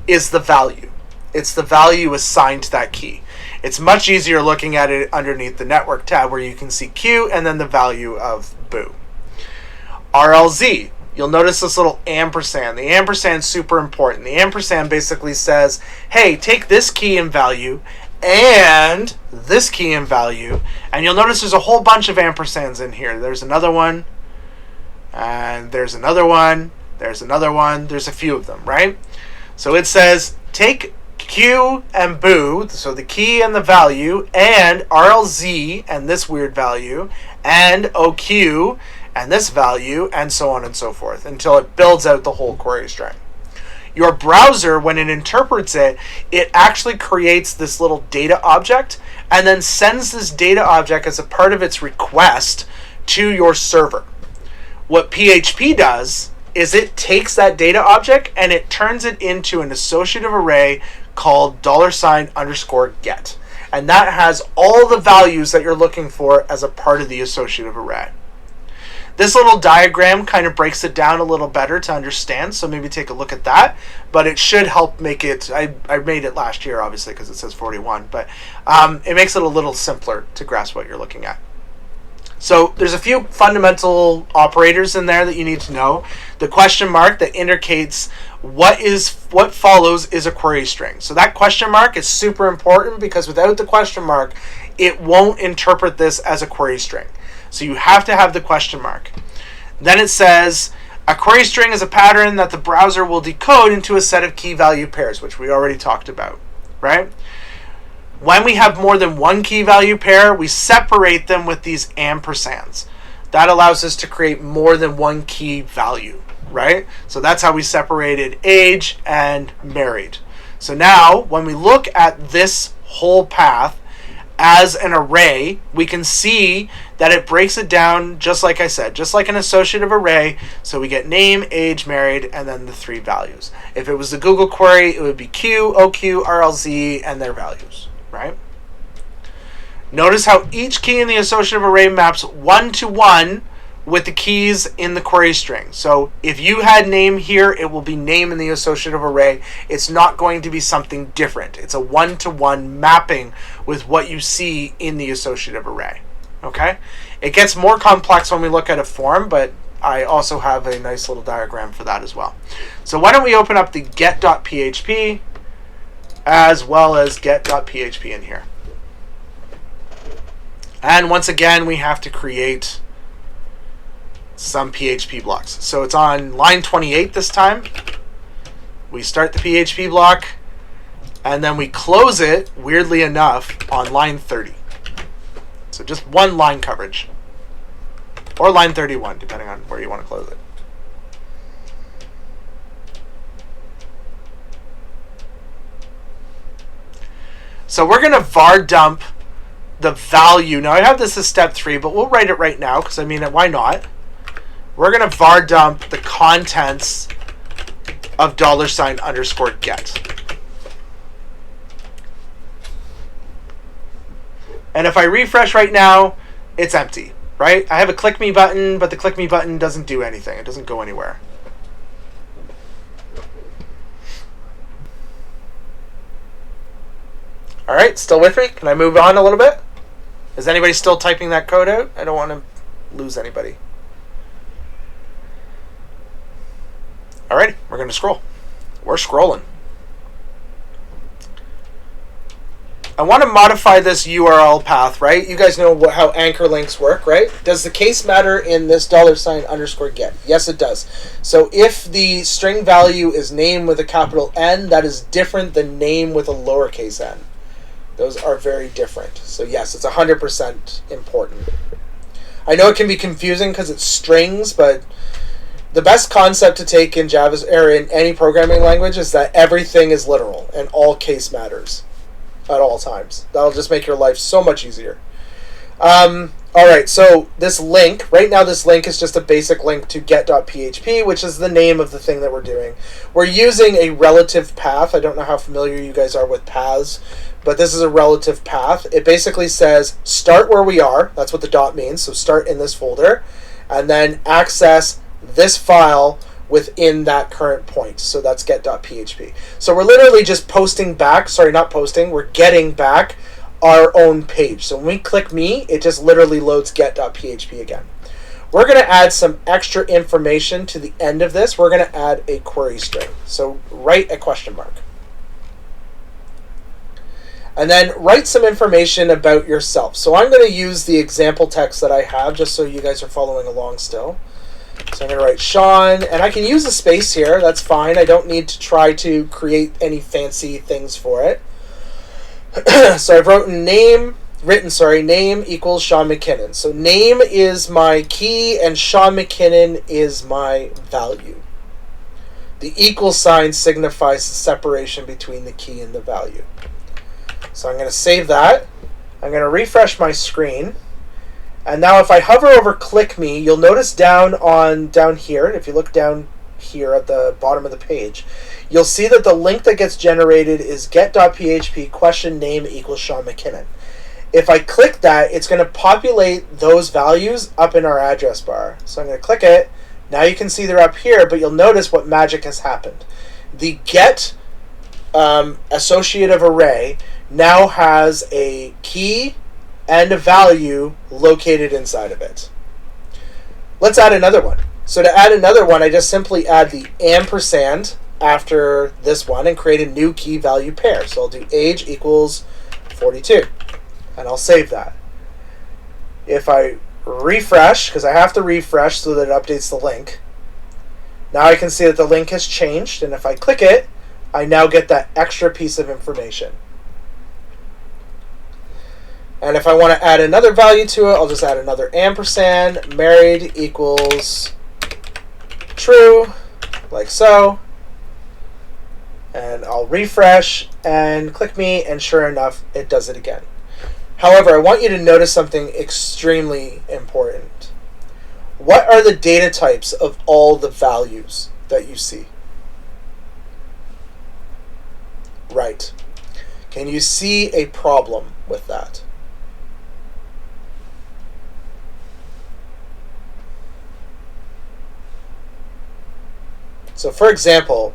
is the value. It's the value assigned to that key. It's much easier looking at it underneath the network tab where you can see Q and then the value of boo. RLZ. You'll notice this little ampersand. The ampersand is super important. The ampersand basically says, hey, take this key and value and this key and value. And you'll notice there's a whole bunch of ampersands in here. There's another one, and there's another one, there's another one. There's a few of them, right? So it says, take Q and boo, so the key and the value, and RLZ and this weird value, and OQ and this value, and so on and so forth, until it builds out the whole query string. Your browser, when it interprets it, it actually creates this little data object and then sends this data object as a part of its request to your server. What PHP does is it takes that data object and it turns it into an associative array called $_get. And that has all the values that you're looking for as a part of the associative array. This little diagram kind of breaks it down a little better to understand, so maybe take a look at that. But it should help make it, I made it last year, obviously, because it says 41, but it makes it a little simpler to grasp what you're looking at. So there's a few fundamental operators in there that you need to know. The question mark that indicates what follows is a query string. So that question mark is super important because without the question mark, it won't interpret this as a query string. So you have to have the question mark. Then it says a query string is a pattern that the browser will decode into a set of key value pairs, which we already talked about, right? When we have more than one key value pair, we separate them with these ampersands. That allows us to create more than one key value, right? So that's how we separated age and married. So now, when we look at this whole path as an array, we can see that it breaks it down just like I said, just like an associative array. So we get name, age, married, and then the 3 values. If it was the Google query, it would be Q, OQ, RLZ, and their values. Right? Notice how each key in the associative array maps 1 to 1 with the keys in the query string. So if you had name here, it will be name in the associative array. It's not going to be something different. It's a 1 to 1 mapping with what you see in the associative array. Okay? It gets more complex when we look at a form, but I also have a nice little diagram for that as well. So why don't we open up the get.php as well as get.php in here. And once again, we have to create some PHP blocks. So it's on line 28 this time. We start the PHP block, and then we close it, weirdly enough, on line 30. So just one line coverage. Or line 31, depending on where you want to close it. So we're going to var dump the value. Now I have this as step 3, but we'll write it right now because I mean, why not? We're going to var dump the contents of $_get. And if I refresh right now, it's empty, right? I have a click me button, but the click me button doesn't do anything. It doesn't go anywhere. All right, still with me? Can I move on a little bit? Is anybody still typing that code out? I don't want to lose anybody. All right, we're going to scroll. We're scrolling. I want to modify this URL path, right? You guys know how anchor links work, right? Does the case matter in this $_get? Yes, it does. So if the string value is name with a capital N, that is different than name with a lowercase n. Those are very different. So yes, it's 100% important. I know it can be confusing because it's strings, but the best concept to take in Java or in any programming language is that everything is literal and all case matters at all times. That'll just make your life so much easier. All right, so this link, right now this link is just a basic link to get.php, which is the name of the thing that we're doing. We're using a relative path. I don't know how familiar you guys are with paths, but this is a relative path. It basically says start where we are. That's what the dot means. So start in this folder, and then access this file within that current point. So that's get.php. So we're literally just posting back, sorry, not posting, we're getting back our own page. So when we click me, it just literally loads get.php again. We're going to add some extra information to the end of this. We're going to add a query string. So write a question mark. And then write some information about yourself. So I'm going to use the example text that I have just so you guys are following along still. So I'm going to write Sean, and I can use a space here. That's fine. I don't need to try to create any fancy things for it. So I've written name equals Sean McKinnon. So name is my key and Sean McKinnon is my value. The equal sign signifies the separation between the key and the value. So I'm going to save that. I'm going to refresh my screen. And now if I hover over click me, you'll notice down here, if you look down here at the bottom of the page, you'll see that the link that gets generated is get.php question name equals Sean McKinnon. If I click that, it's going to populate those values up in our address bar. So I'm going to click it. Now you can see they're up here, but you'll notice what magic has happened. The get associative array now has a key and a value located inside of it. Let's add another one. So to add another one, I just simply add the ampersand after this one and create a new key value pair. So I'll do age equals 42. And I'll save that. If I refresh, because I have to refresh so that it updates the link, now I can see that the link has changed, and if I click it, I now get that extra piece of information. And if I want to add another value to it, I'll just add another ampersand, married equals true, like so. And I'll refresh and click me, and sure enough, it does it again. However, I want you to notice something extremely important. What are the data types of all the values that you see? Right. Can you see a problem with that? So for example,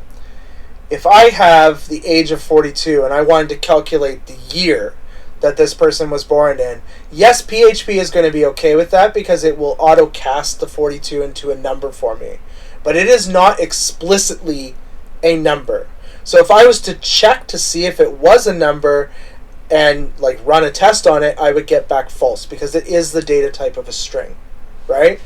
if I have the age of 42 and I wanted to calculate the year that this person was born in, yes, PHP is going to be okay with that because it will auto cast the 42 into a number for me. But it is not explicitly a number. So if I was to check to see if it was a number and like run a test on it, I would get back false because it is the data type of a string, right?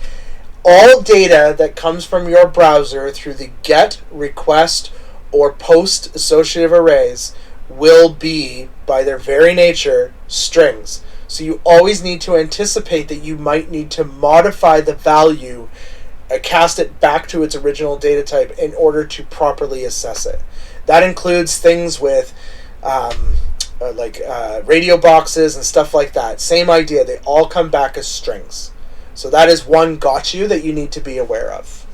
All data that comes from your browser through the get, request, or post associative arrays will be, by their very nature, strings. So you always need to anticipate that you might need to modify the value, cast it back to its original data type in order to properly assess it. That includes things with radio boxes and stuff like that. Same idea. They all come back as strings. So that is one got you that you need to be aware of.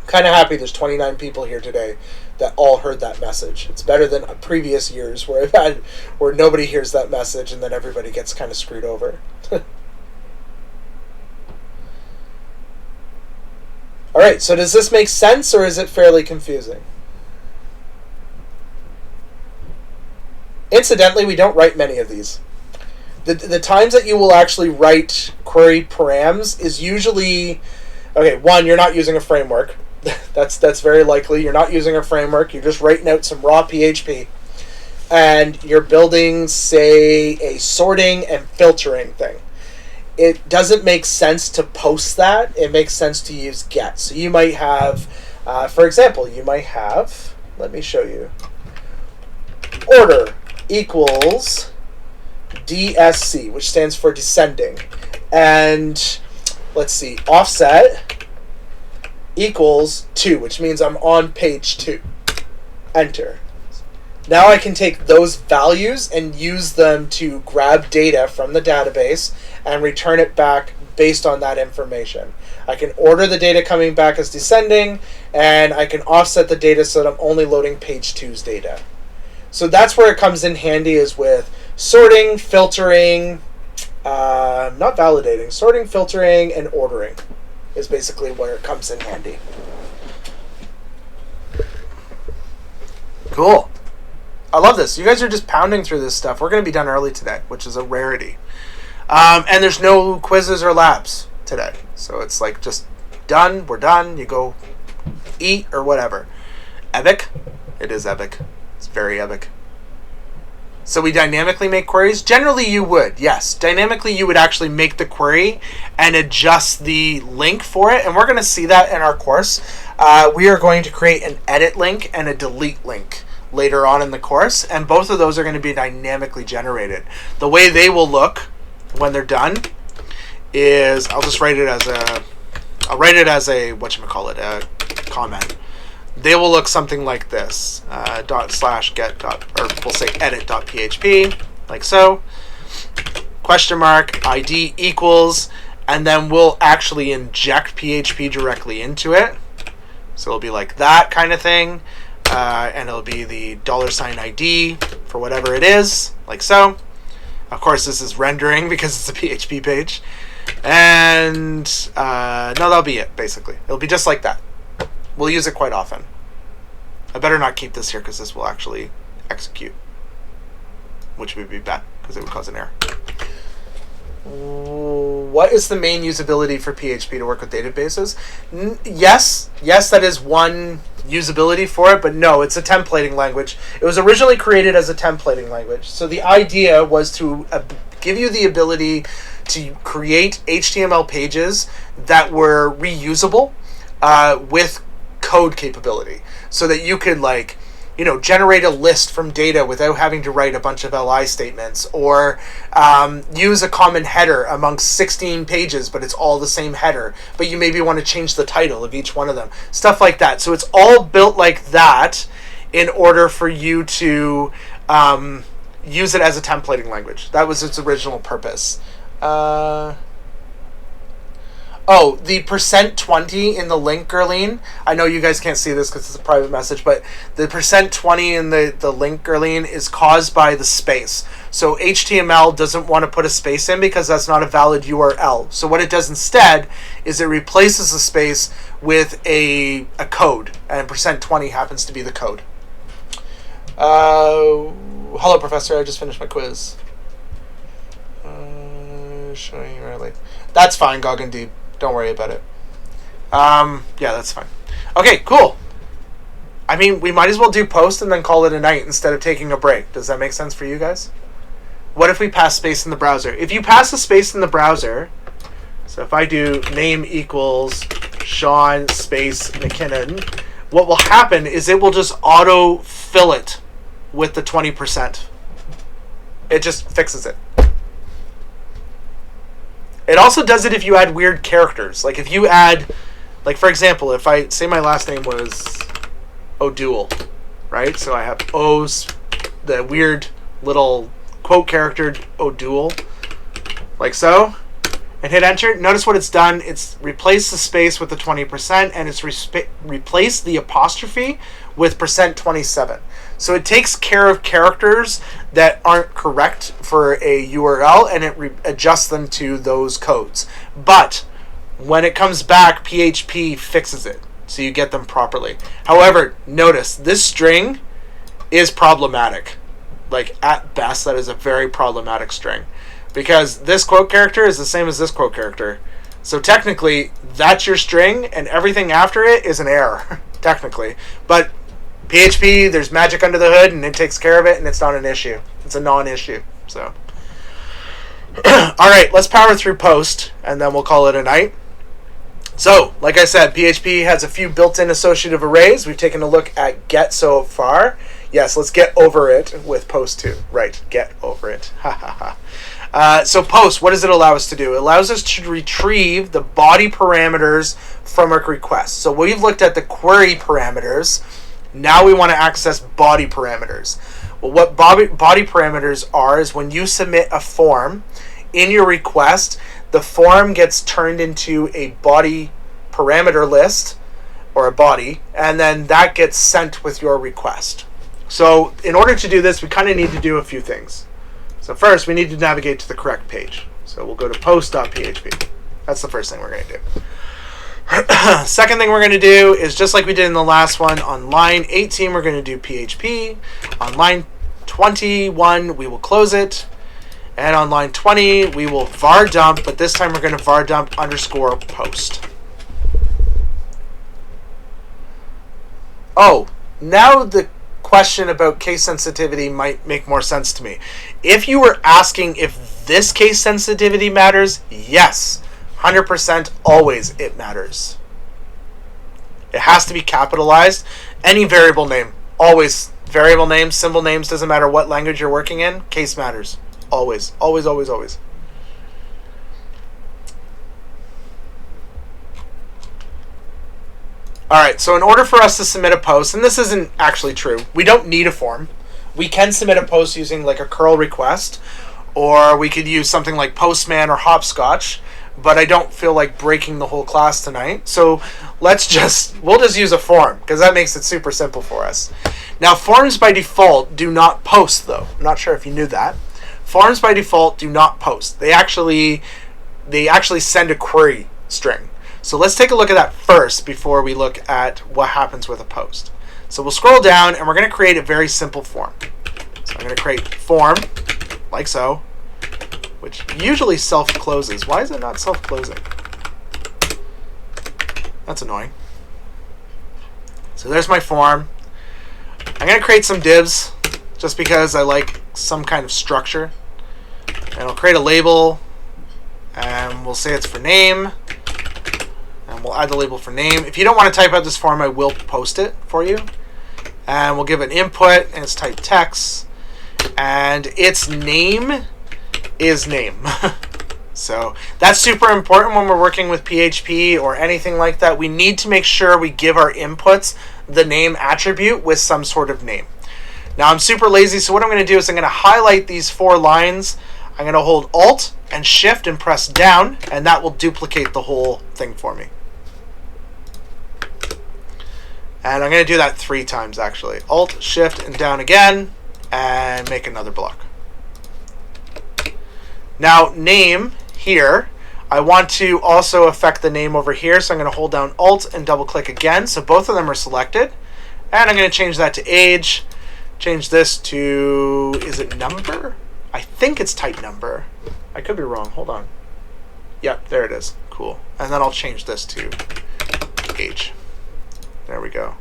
I'm kind of happy there's 29 people here today that all heard that message. It's better than previous years where I've had where nobody hears that message and then everybody gets kind of screwed over. All right, so does this make sense or is it fairly confusing? Incidentally, we don't write many of these. The times that you will actually write query params is usually, okay, one, you're not using a framework. That's very likely. You're not using a framework. You're just writing out some raw PHP. And you're building, say, a sorting and filtering thing. It doesn't make sense to post that. It makes sense to use get. So you might have, for example, you might have, let me show you, order equals DSC, which stands for descending. And let's see, offset equals 2, which means I'm on page 2. Enter. Now I can take those values and use them to grab data from the database and return it back based on that information. I can order the data coming back as descending, and I can offset the data so that I'm only loading page 2's data. So that's where it comes in handy, is with sorting, filtering, not validating, sorting, filtering, and ordering is basically where it comes in handy. Cool. I love this. You guys are just pounding through this stuff. We're going to be done early today, which is a rarity. And there's no quizzes or labs today. So it's like just done. We're done. You go eat or whatever. Epic? It is epic. It's very epic. So we dynamically make queries? Generally you would, yes. Dynamically you would actually make the query and adjust the link for it. And we're going to see that in our course. We are going to create an edit link and a delete link later on in the course. And both of those are going to be dynamically generated. The way they will look when they're done is, I'll write it as a whatchamacallit, a comment. They will look something like this, /get. Or we'll say edit.php, like so, question mark, ID equals, and then we'll actually inject PHP directly into it. So it'll be like that kind of thing, and it'll be the $ID for whatever it is, like so. Of course, this is rendering because it's a PHP page. And no, that'll be it, basically. It'll be just like that. We'll use it quite often. I better not keep this here because this will actually execute, which would be bad because it would cause an error. What is the main usability for PHP to work with databases? Yes, that is one usability for it, but no, it's a templating language. It was originally created as a templating language. So the idea was to give you the ability to create HTML pages that were reusable with code capability, so that you could generate a list from data without having to write a bunch of LI statements, or use a common header amongst 16 pages, but it's all the same header, but you maybe want to change the title of each one of them. Stuff like that. So it's all built like that in order for you to use it as a templating language. That was its original purpose. The %20 in the link, Gerline. I know you guys can't see this because it's a private message, but the %20 in the link, Gerline, is caused by the space. So HTML doesn't want to put a space in because that's not a valid URL. So what it does instead is it replaces the space with a code, and %20 happens to be the code. Hello, Professor. I just finished my quiz. Showing you early. That's fine, Gog and Deep. Don't worry about it. Yeah, that's fine. Okay, cool. I mean, we might as well do post and then call it a night instead of taking a break. Does that make sense for you guys? What if we pass space in the browser? If you pass a space in the browser, so if I do name equals Sean space McKinnon, what will happen is it will just auto-fill it with the 20%. It just fixes it. It also does it if you add weird characters. Like if you add, for example, if I say my last name was O'Doul, right? So I have O's, the weird little quote character O'Doul, like so, and hit enter. Notice what it's done. It's replaced the space with the 20%, and it's replaced the apostrophe with %27. So it takes care of characters that aren't correct for a URL, and it adjusts them to those codes. But when it comes back, PHP fixes it, so you get them properly. However, notice this string is problematic. At best, that is a very problematic string, because this quote character is the same as this quote character. So technically, that's your string, and everything after it is an error, technically. But PHP, there's magic under the hood, and it takes care of it, and it's not an issue. It's a non-issue. So, all right, let's power through post, and then we'll call it a night. So, like I said, PHP has a few built-in associative arrays. We've taken a look at get so far. Yes, let's get over it with post too. Right, get over it. Ha ha ha. So post, what does it allow us to do? It allows us to retrieve the body parameters from a request. So we've looked at the query parameters. Now we want to access body parameters. Well, what body parameters are is when you submit a form in your request, the form gets turned into a body parameter list, or a body, and then that gets sent with your request. So in order to do this, we kind of need to do a few things. So first, we need to navigate to the correct page. So we'll go to post.php. That's the first thing we're going to do. Second thing we're going to do is just like we did in the last one, on line 18 we're going to do PHP. On line 21 we will close it. And on line 20 we will var dump, but this time we're going to var dump _ post. Oh, now the question about case sensitivity might make more sense to me. If you were asking if this case sensitivity matters, yes. 100% always it matters. It has to be capitalized. Any variable name, always. Variable names, symbol names, doesn't matter what language you're working in, case matters. Always, always, always, always. Alright, so in order for us to submit a post, and this isn't actually true, we don't need a form. We can submit a post using like a curl request, or we could use something like Postman or Hopscotch. But I don't feel like breaking the whole class tonight. So we'll just use a form, because that makes it super simple for us. Now, forms by default do not post, though. I'm not sure if you knew that. Forms by default do not post. They actually send a query string. So let's take a look at that first before we look at what happens with a post. So we'll scroll down and we're going to create a very simple form. So I'm going to create form, like so, which usually self-closes. Why is it not self-closing? That's annoying. So there's my form. I'm going to create some divs just because I like some kind of structure. And I'll create a label, and we'll say it's for name. And we'll add the label for name. If you don't want to type out this form, I will post it for you. And we'll give an input, and it's type text. And its name is name. So that's super important when we're working with PHP or anything like that. We need to make sure we give our inputs the name attribute with some sort of name. Now I'm super lazy, so what I'm going to do is I'm going to highlight these 4 lines. I'm going to hold Alt and Shift and press down, and that will duplicate the whole thing for me. And I'm going to do that 3 times actually. Alt, Shift, and down again, and make another block. Now name here, I want to also affect the name over here, so I'm going to hold down Alt and double click again, so both of them are selected. And I'm going to change that to age, change this to, is it number? I think it's type number. I could be wrong, hold on. Yep, there it is, cool. And then I'll change this to age. There we go.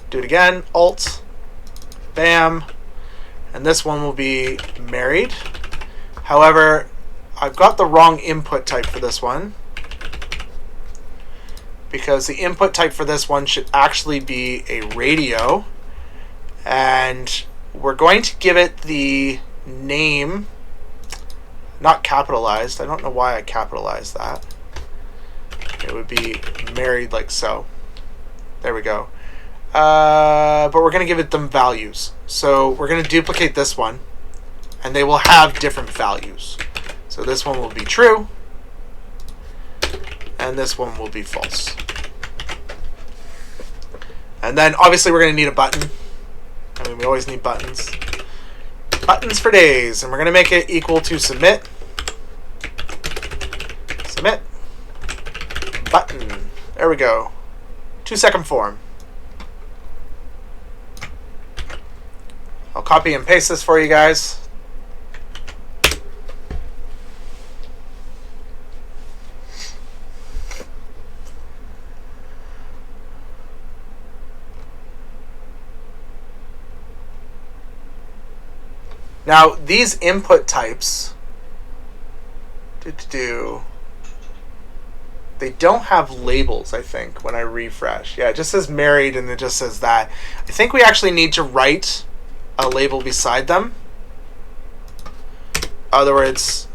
Do it again, Alt, bam, and this one will be married. However, I've got the wrong input type for this one, because the input type for this one should actually be a radio, and we're going to give it the name, not capitalized. I don't know why I capitalized that. It would be married like so. There we go. But we're going to give it them values. So we're going to duplicate this one, and they will have different values. So this one will be true, and this one will be false. And then obviously we're going to need a button. I mean, we always need buttons. Buttons for days, and we're going to make it equal to submit. Submit. Button. There we go. 2-second form. I'll copy and paste this for you guys. Now, these input types, they don't have labels, I think, when I refresh. Yeah, it just says married, and it just says that. I think we actually need to write a label beside them. In other words,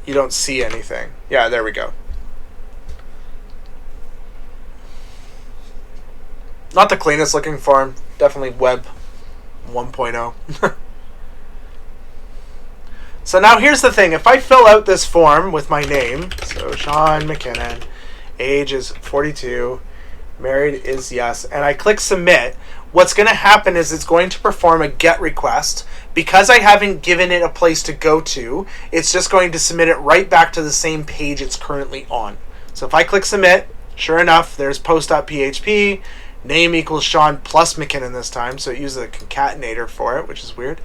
you don't see anything. Yeah, there we go. Not the cleanest looking form. Definitely web 1.0. So now here's the thing. If I fill out this form with my name, so Sean McKinnon, age is 42, married is yes, and I click submit, what's going to happen is it's going to perform a GET request. Because I haven't given it a place to go to, it's just going to submit it right back to the same page it's currently on. So if I click submit, sure enough, there's post.php, name equals Sean plus McKinnon this time, so it uses a concatenator for it, which is weird.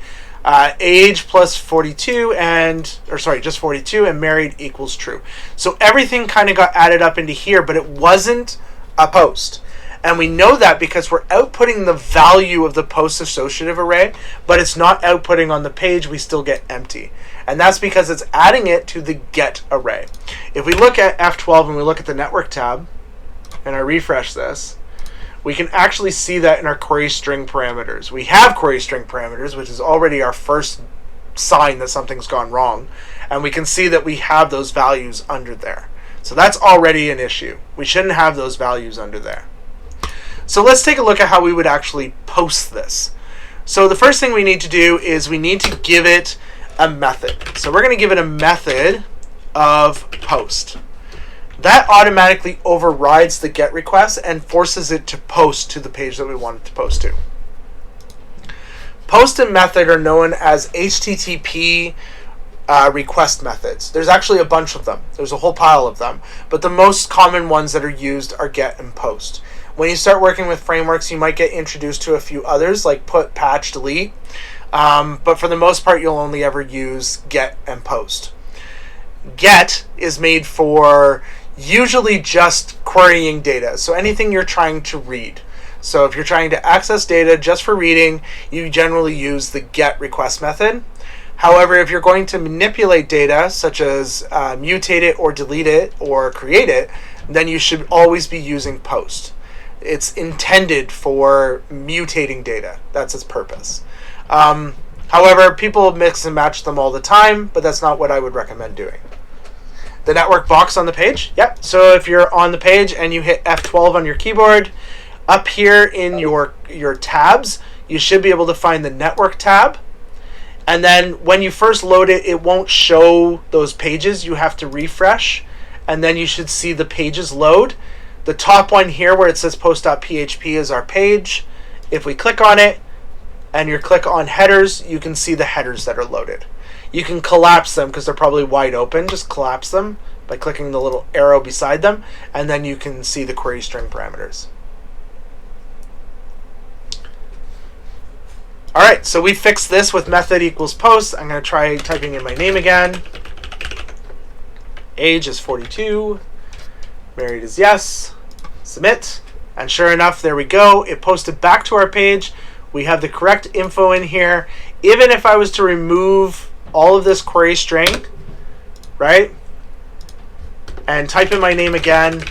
Age plus 42 just 42, and married equals true. So everything kind of got added up into here, but it wasn't a post. And we know that because we're outputting the value of the post associative array, but it's not outputting on the page, we still get empty. And that's because it's adding it to the get array. If we look at F12 and we look at the network tab, and I refresh this, we can actually see that in our query string parameters. We have query string parameters, which is already our first sign that something's gone wrong. And we can see that we have those values under there. So that's already an issue. We shouldn't have those values under there. So let's take a look at how we would actually post this. So the first thing we need to do is we need to give it a method. So we're going to give it a method of post. That automatically overrides the GET request and forces it to post to the page that we want it to post to. Post and method are known as HTTP request methods. There's actually a bunch of them. There's a whole pile of them. But the most common ones that are used are get and post. When you start working with frameworks, you might get introduced to a few others, like put, patch, delete. But for the most part, you'll only ever use get and post. Get is made for usually just querying data. So anything you're trying to read. So if you're trying to access data just for reading, you generally use the get request method. However, if you're going to manipulate data, such as mutate it or delete it or create it, then you should always be using post. It's intended for mutating data. That's its purpose. However, people mix and match them all the time, but that's not what I would recommend doing. The network box on the page? Yep. So if you're on the page and you hit F12 on your keyboard, up here in your tabs, you should be able to find the network tab. And then when you first load it, it won't show those pages. You have to refresh, and then you should see the pages load. The top one here where it says post.php is our page. If we click on it and you click on headers, you can see the headers that are loaded. You can collapse them because they're probably wide open. Just collapse them by clicking the little arrow beside them, and then you can see the query string parameters. All right, so we fixed this with method equals post. I'm going to try typing in my name again. Age is 42. Married is yes. Submit. And sure enough, there we go. It posted back to our page. We have the correct info in here. Even if I was to remove all of this query string, right, and type in my name again,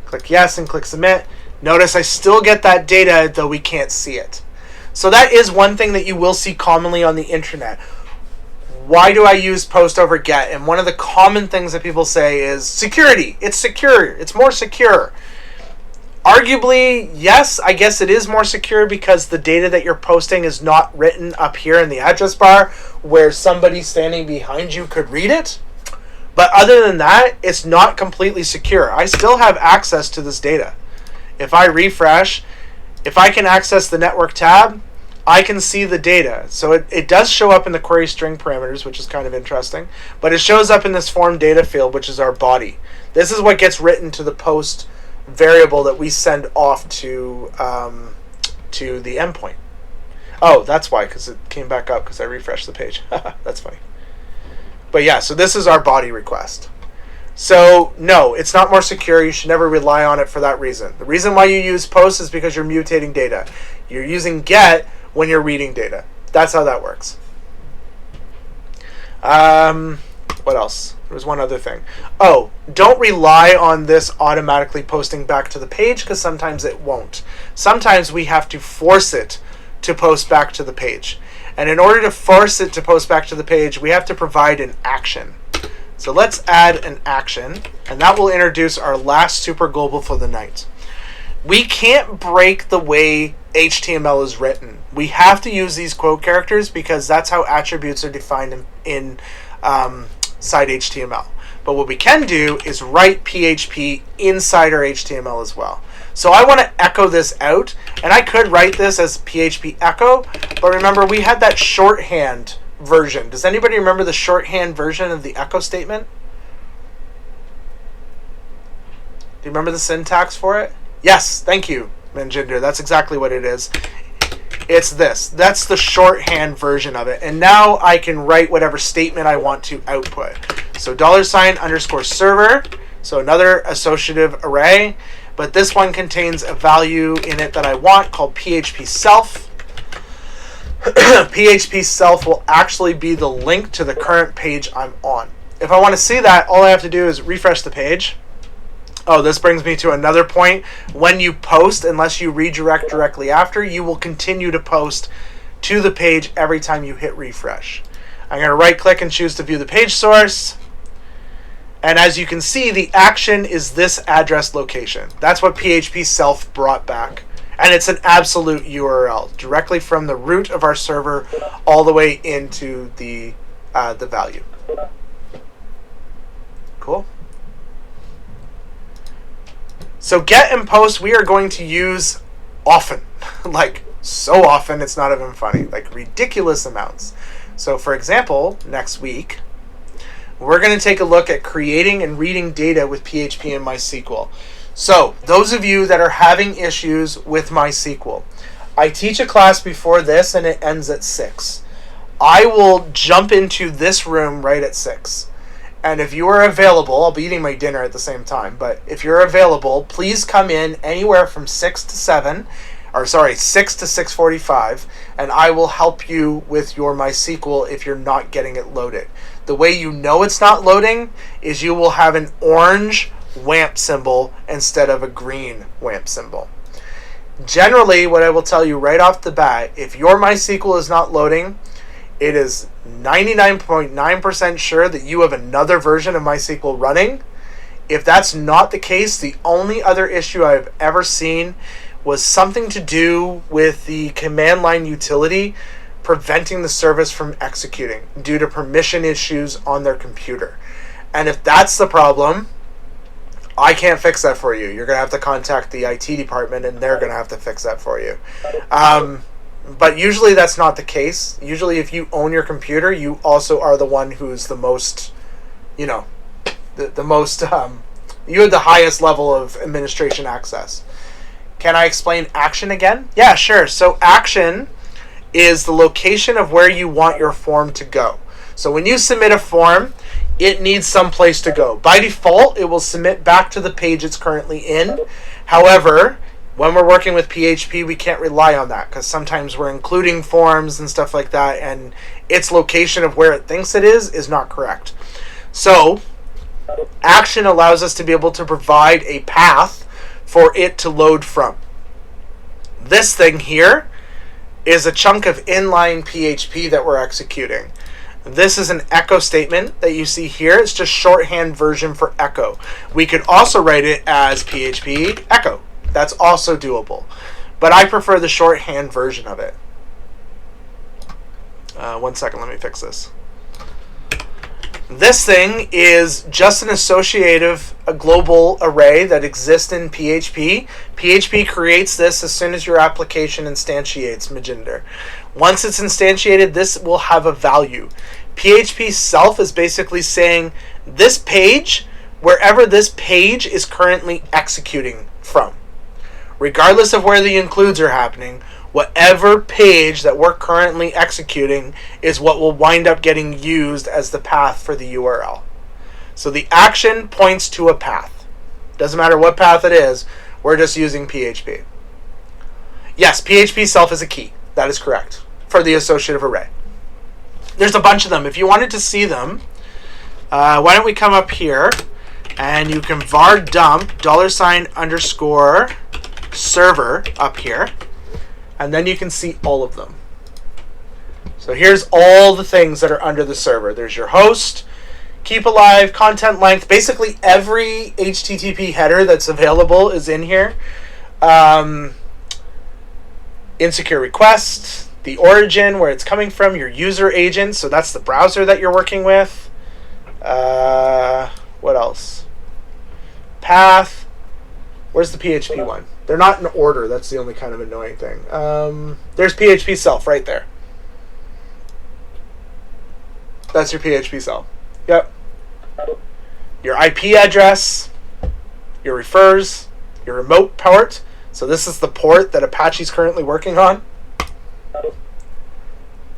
click yes and click submit, notice I still get that data, though we can't see it. So that is one thing that you will see commonly on the internet. Why do I use post over get? And one of the common things that people say is security. It's secure. It's more secure. Arguably, yes, I guess it is more secure because the data that you're posting is not written up here in the address bar where somebody standing behind you could read it. But other than that, it's not completely secure. I still have access to this data. If I refresh, if I can access the network tab, I can see the data. So it does show up in the query string parameters, which is kind of interesting. But it shows up in this form data field, which is our body. This is what gets written to the post variable that we send off to the endpoint. Oh, that's why, because it came back up because I refreshed the page. That's funny. But yeah, so this is our body request. So no, it's not more secure. You should never rely on it for that reason. The reason why you use post is because you're mutating data. You're using get when you're reading data. That's how that works. What else? There was one other thing. Oh, don't rely on this automatically posting back to the page because sometimes it won't. Sometimes we have to force it to post back to the page. And in order to force it to post back to the page, we have to provide an action. So let's add an action, and that will introduce our last super global for the night. We can't break the way HTML is written. We have to use these quote characters because that's how attributes are defined in side HTML. But what we can do is write PHP inside our HTML as well. So I want to echo this out, and I could write this as PHP echo, but remember we had that shorthand version. Does anybody remember the shorthand version of the echo statement? Do you remember the syntax for it? Yes, thank you, Manjinder. That's exactly what it is. It's this. That's the shorthand version of it. And now I can write whatever statement I want to output. So $_server, so another associative array, but this one contains a value in it that I want called PHP self. PHP self will actually be the link to the current page I'm on. If I want to see that, all I have to do is refresh the page. Oh, this brings me to another point. When you post, unless you redirect directly after, you will continue to post to the page every time you hit refresh. I'm going to right click and choose to view the page source. And as you can see, the action is this address location. That's what PHP self brought back. And it's an absolute URL, directly from the root of our server all the way into the value. Cool. So get and post, we are going to use often. Like, so often it's not even funny. Like, ridiculous amounts. So, for example, next week, we're going to take a look at creating and reading data with PHP and MySQL. So, those of you that are having issues with MySQL, I teach a class before this and it ends at 6. I will jump into this room right at 6. And if you are available, I'll be eating my dinner at the same time, but if you're available, please come in anywhere from 6 to 7, 6 to 6:45, and I will help you with your MySQL if you're not getting it loaded. The way you know it's not loading is you will have an orange WAMP symbol instead of a green WAMP symbol. Generally, what I will tell you right off the bat, if your MySQL is not loading, it is 99.9% sure that you have another version of MySQL running. If that's not the case, the only other issue I've ever seen was something to do with the command line utility preventing the service from executing due to permission issues on their computer. And if that's the problem, I can't fix that for you. You're going to have to contact the IT department and they're going to have to fix that for you. But usually that's not the case. Usually if you own your computer, you also are the one who's the most, you have the highest level of administration access. Can I explain action again? Yeah, sure. So action is the location of where you want your form to go. So when you submit a form, it needs some place to go. By default, it will submit back to the page it's currently in. However, when we're working with PHP, we can't rely on that because sometimes we're including forms and stuff like that, and its location of where it thinks it is not correct. So action allows us to be able to provide a path for it to load from. This thing here is a chunk of inline PHP that we're executing. This is an echo statement that you see here. It's just shorthand version for echo. We could also write it as PHP echo. That's also doable. But I prefer the shorthand version of it. 1 second, let me fix this. This thing is just an associative, a global array that exists in PHP. PHP creates this as soon as your application instantiates Maginder. Once it's instantiated, this will have a value. PHP self is basically saying this page, wherever this page is currently executing from. Regardless of where the includes are happening, whatever page that we're currently executing is what will wind up getting used as the path for the URL. So the action points to a path. Doesn't matter what path it is, we're just using PHP. Yes, PHP self is a key. That is correct. For the associative array. There's a bunch of them. If you wanted to see them, why don't we come up here and you can var dump $_ server up here, and then you can see all of them. So here's all the things that are under the server. There's your host, keep alive, content length. Basically every HTTP header that's available is in here. Insecure request, the origin, where it's coming from, your user agent, so that's the browser that you're working with. What else? Path. Where's the PHP one? They're not in order. That's the only kind of annoying thing. There's PHP self right there. That's your PHP self. Yep. Your IP address, your refers, your remote port. So this is the port that Apache's currently working on.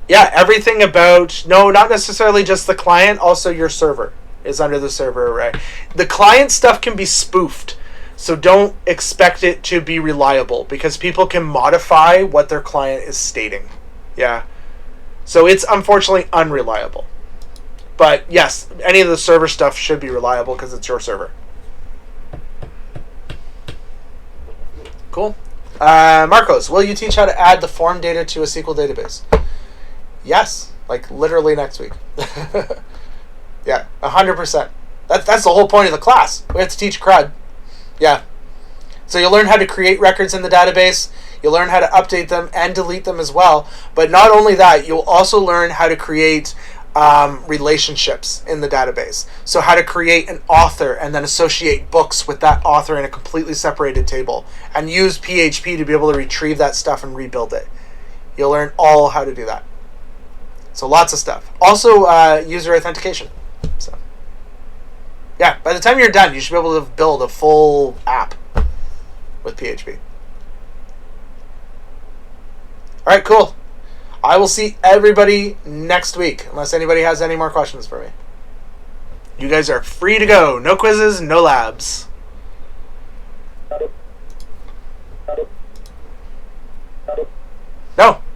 Yeah, everything about, no, not necessarily just the client, also your server is under the server array. The client stuff can be spoofed, so don't expect it to be reliable because people can modify what their client is stating. Yeah. So it's unfortunately unreliable. But yes, any of the server stuff should be reliable because it's your server. Cool. Marcos, will you teach how to add the form data to a SQL database? Yes, like literally next week. Yeah, 100%. That's the whole point of the class. We have to teach CRUD. Yeah. So you'll learn how to create records in the database. You'll learn how to update them and delete them as well. But not only that, you'll also learn how to create relationships in the database. So how to create an author and then associate books with that author in a completely separated table, and use PHP to be able to retrieve that stuff and rebuild it. You'll learn all how to do that. So lots of stuff. Also, user authentication. So yeah, by the time you're done, you should be able to build a full app with PHP. All right, cool. I will see everybody next week, unless anybody has any more questions for me. You guys are free to go. No quizzes, no labs.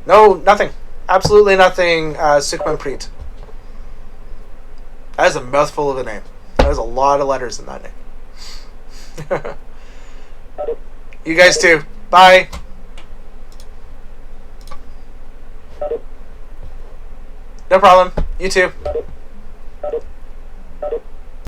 No, nothing. Absolutely nothing, Sukmanpreet. That is a mouthful of a name. There's a lot of letters in that name. You guys too. Bye. No problem. You too.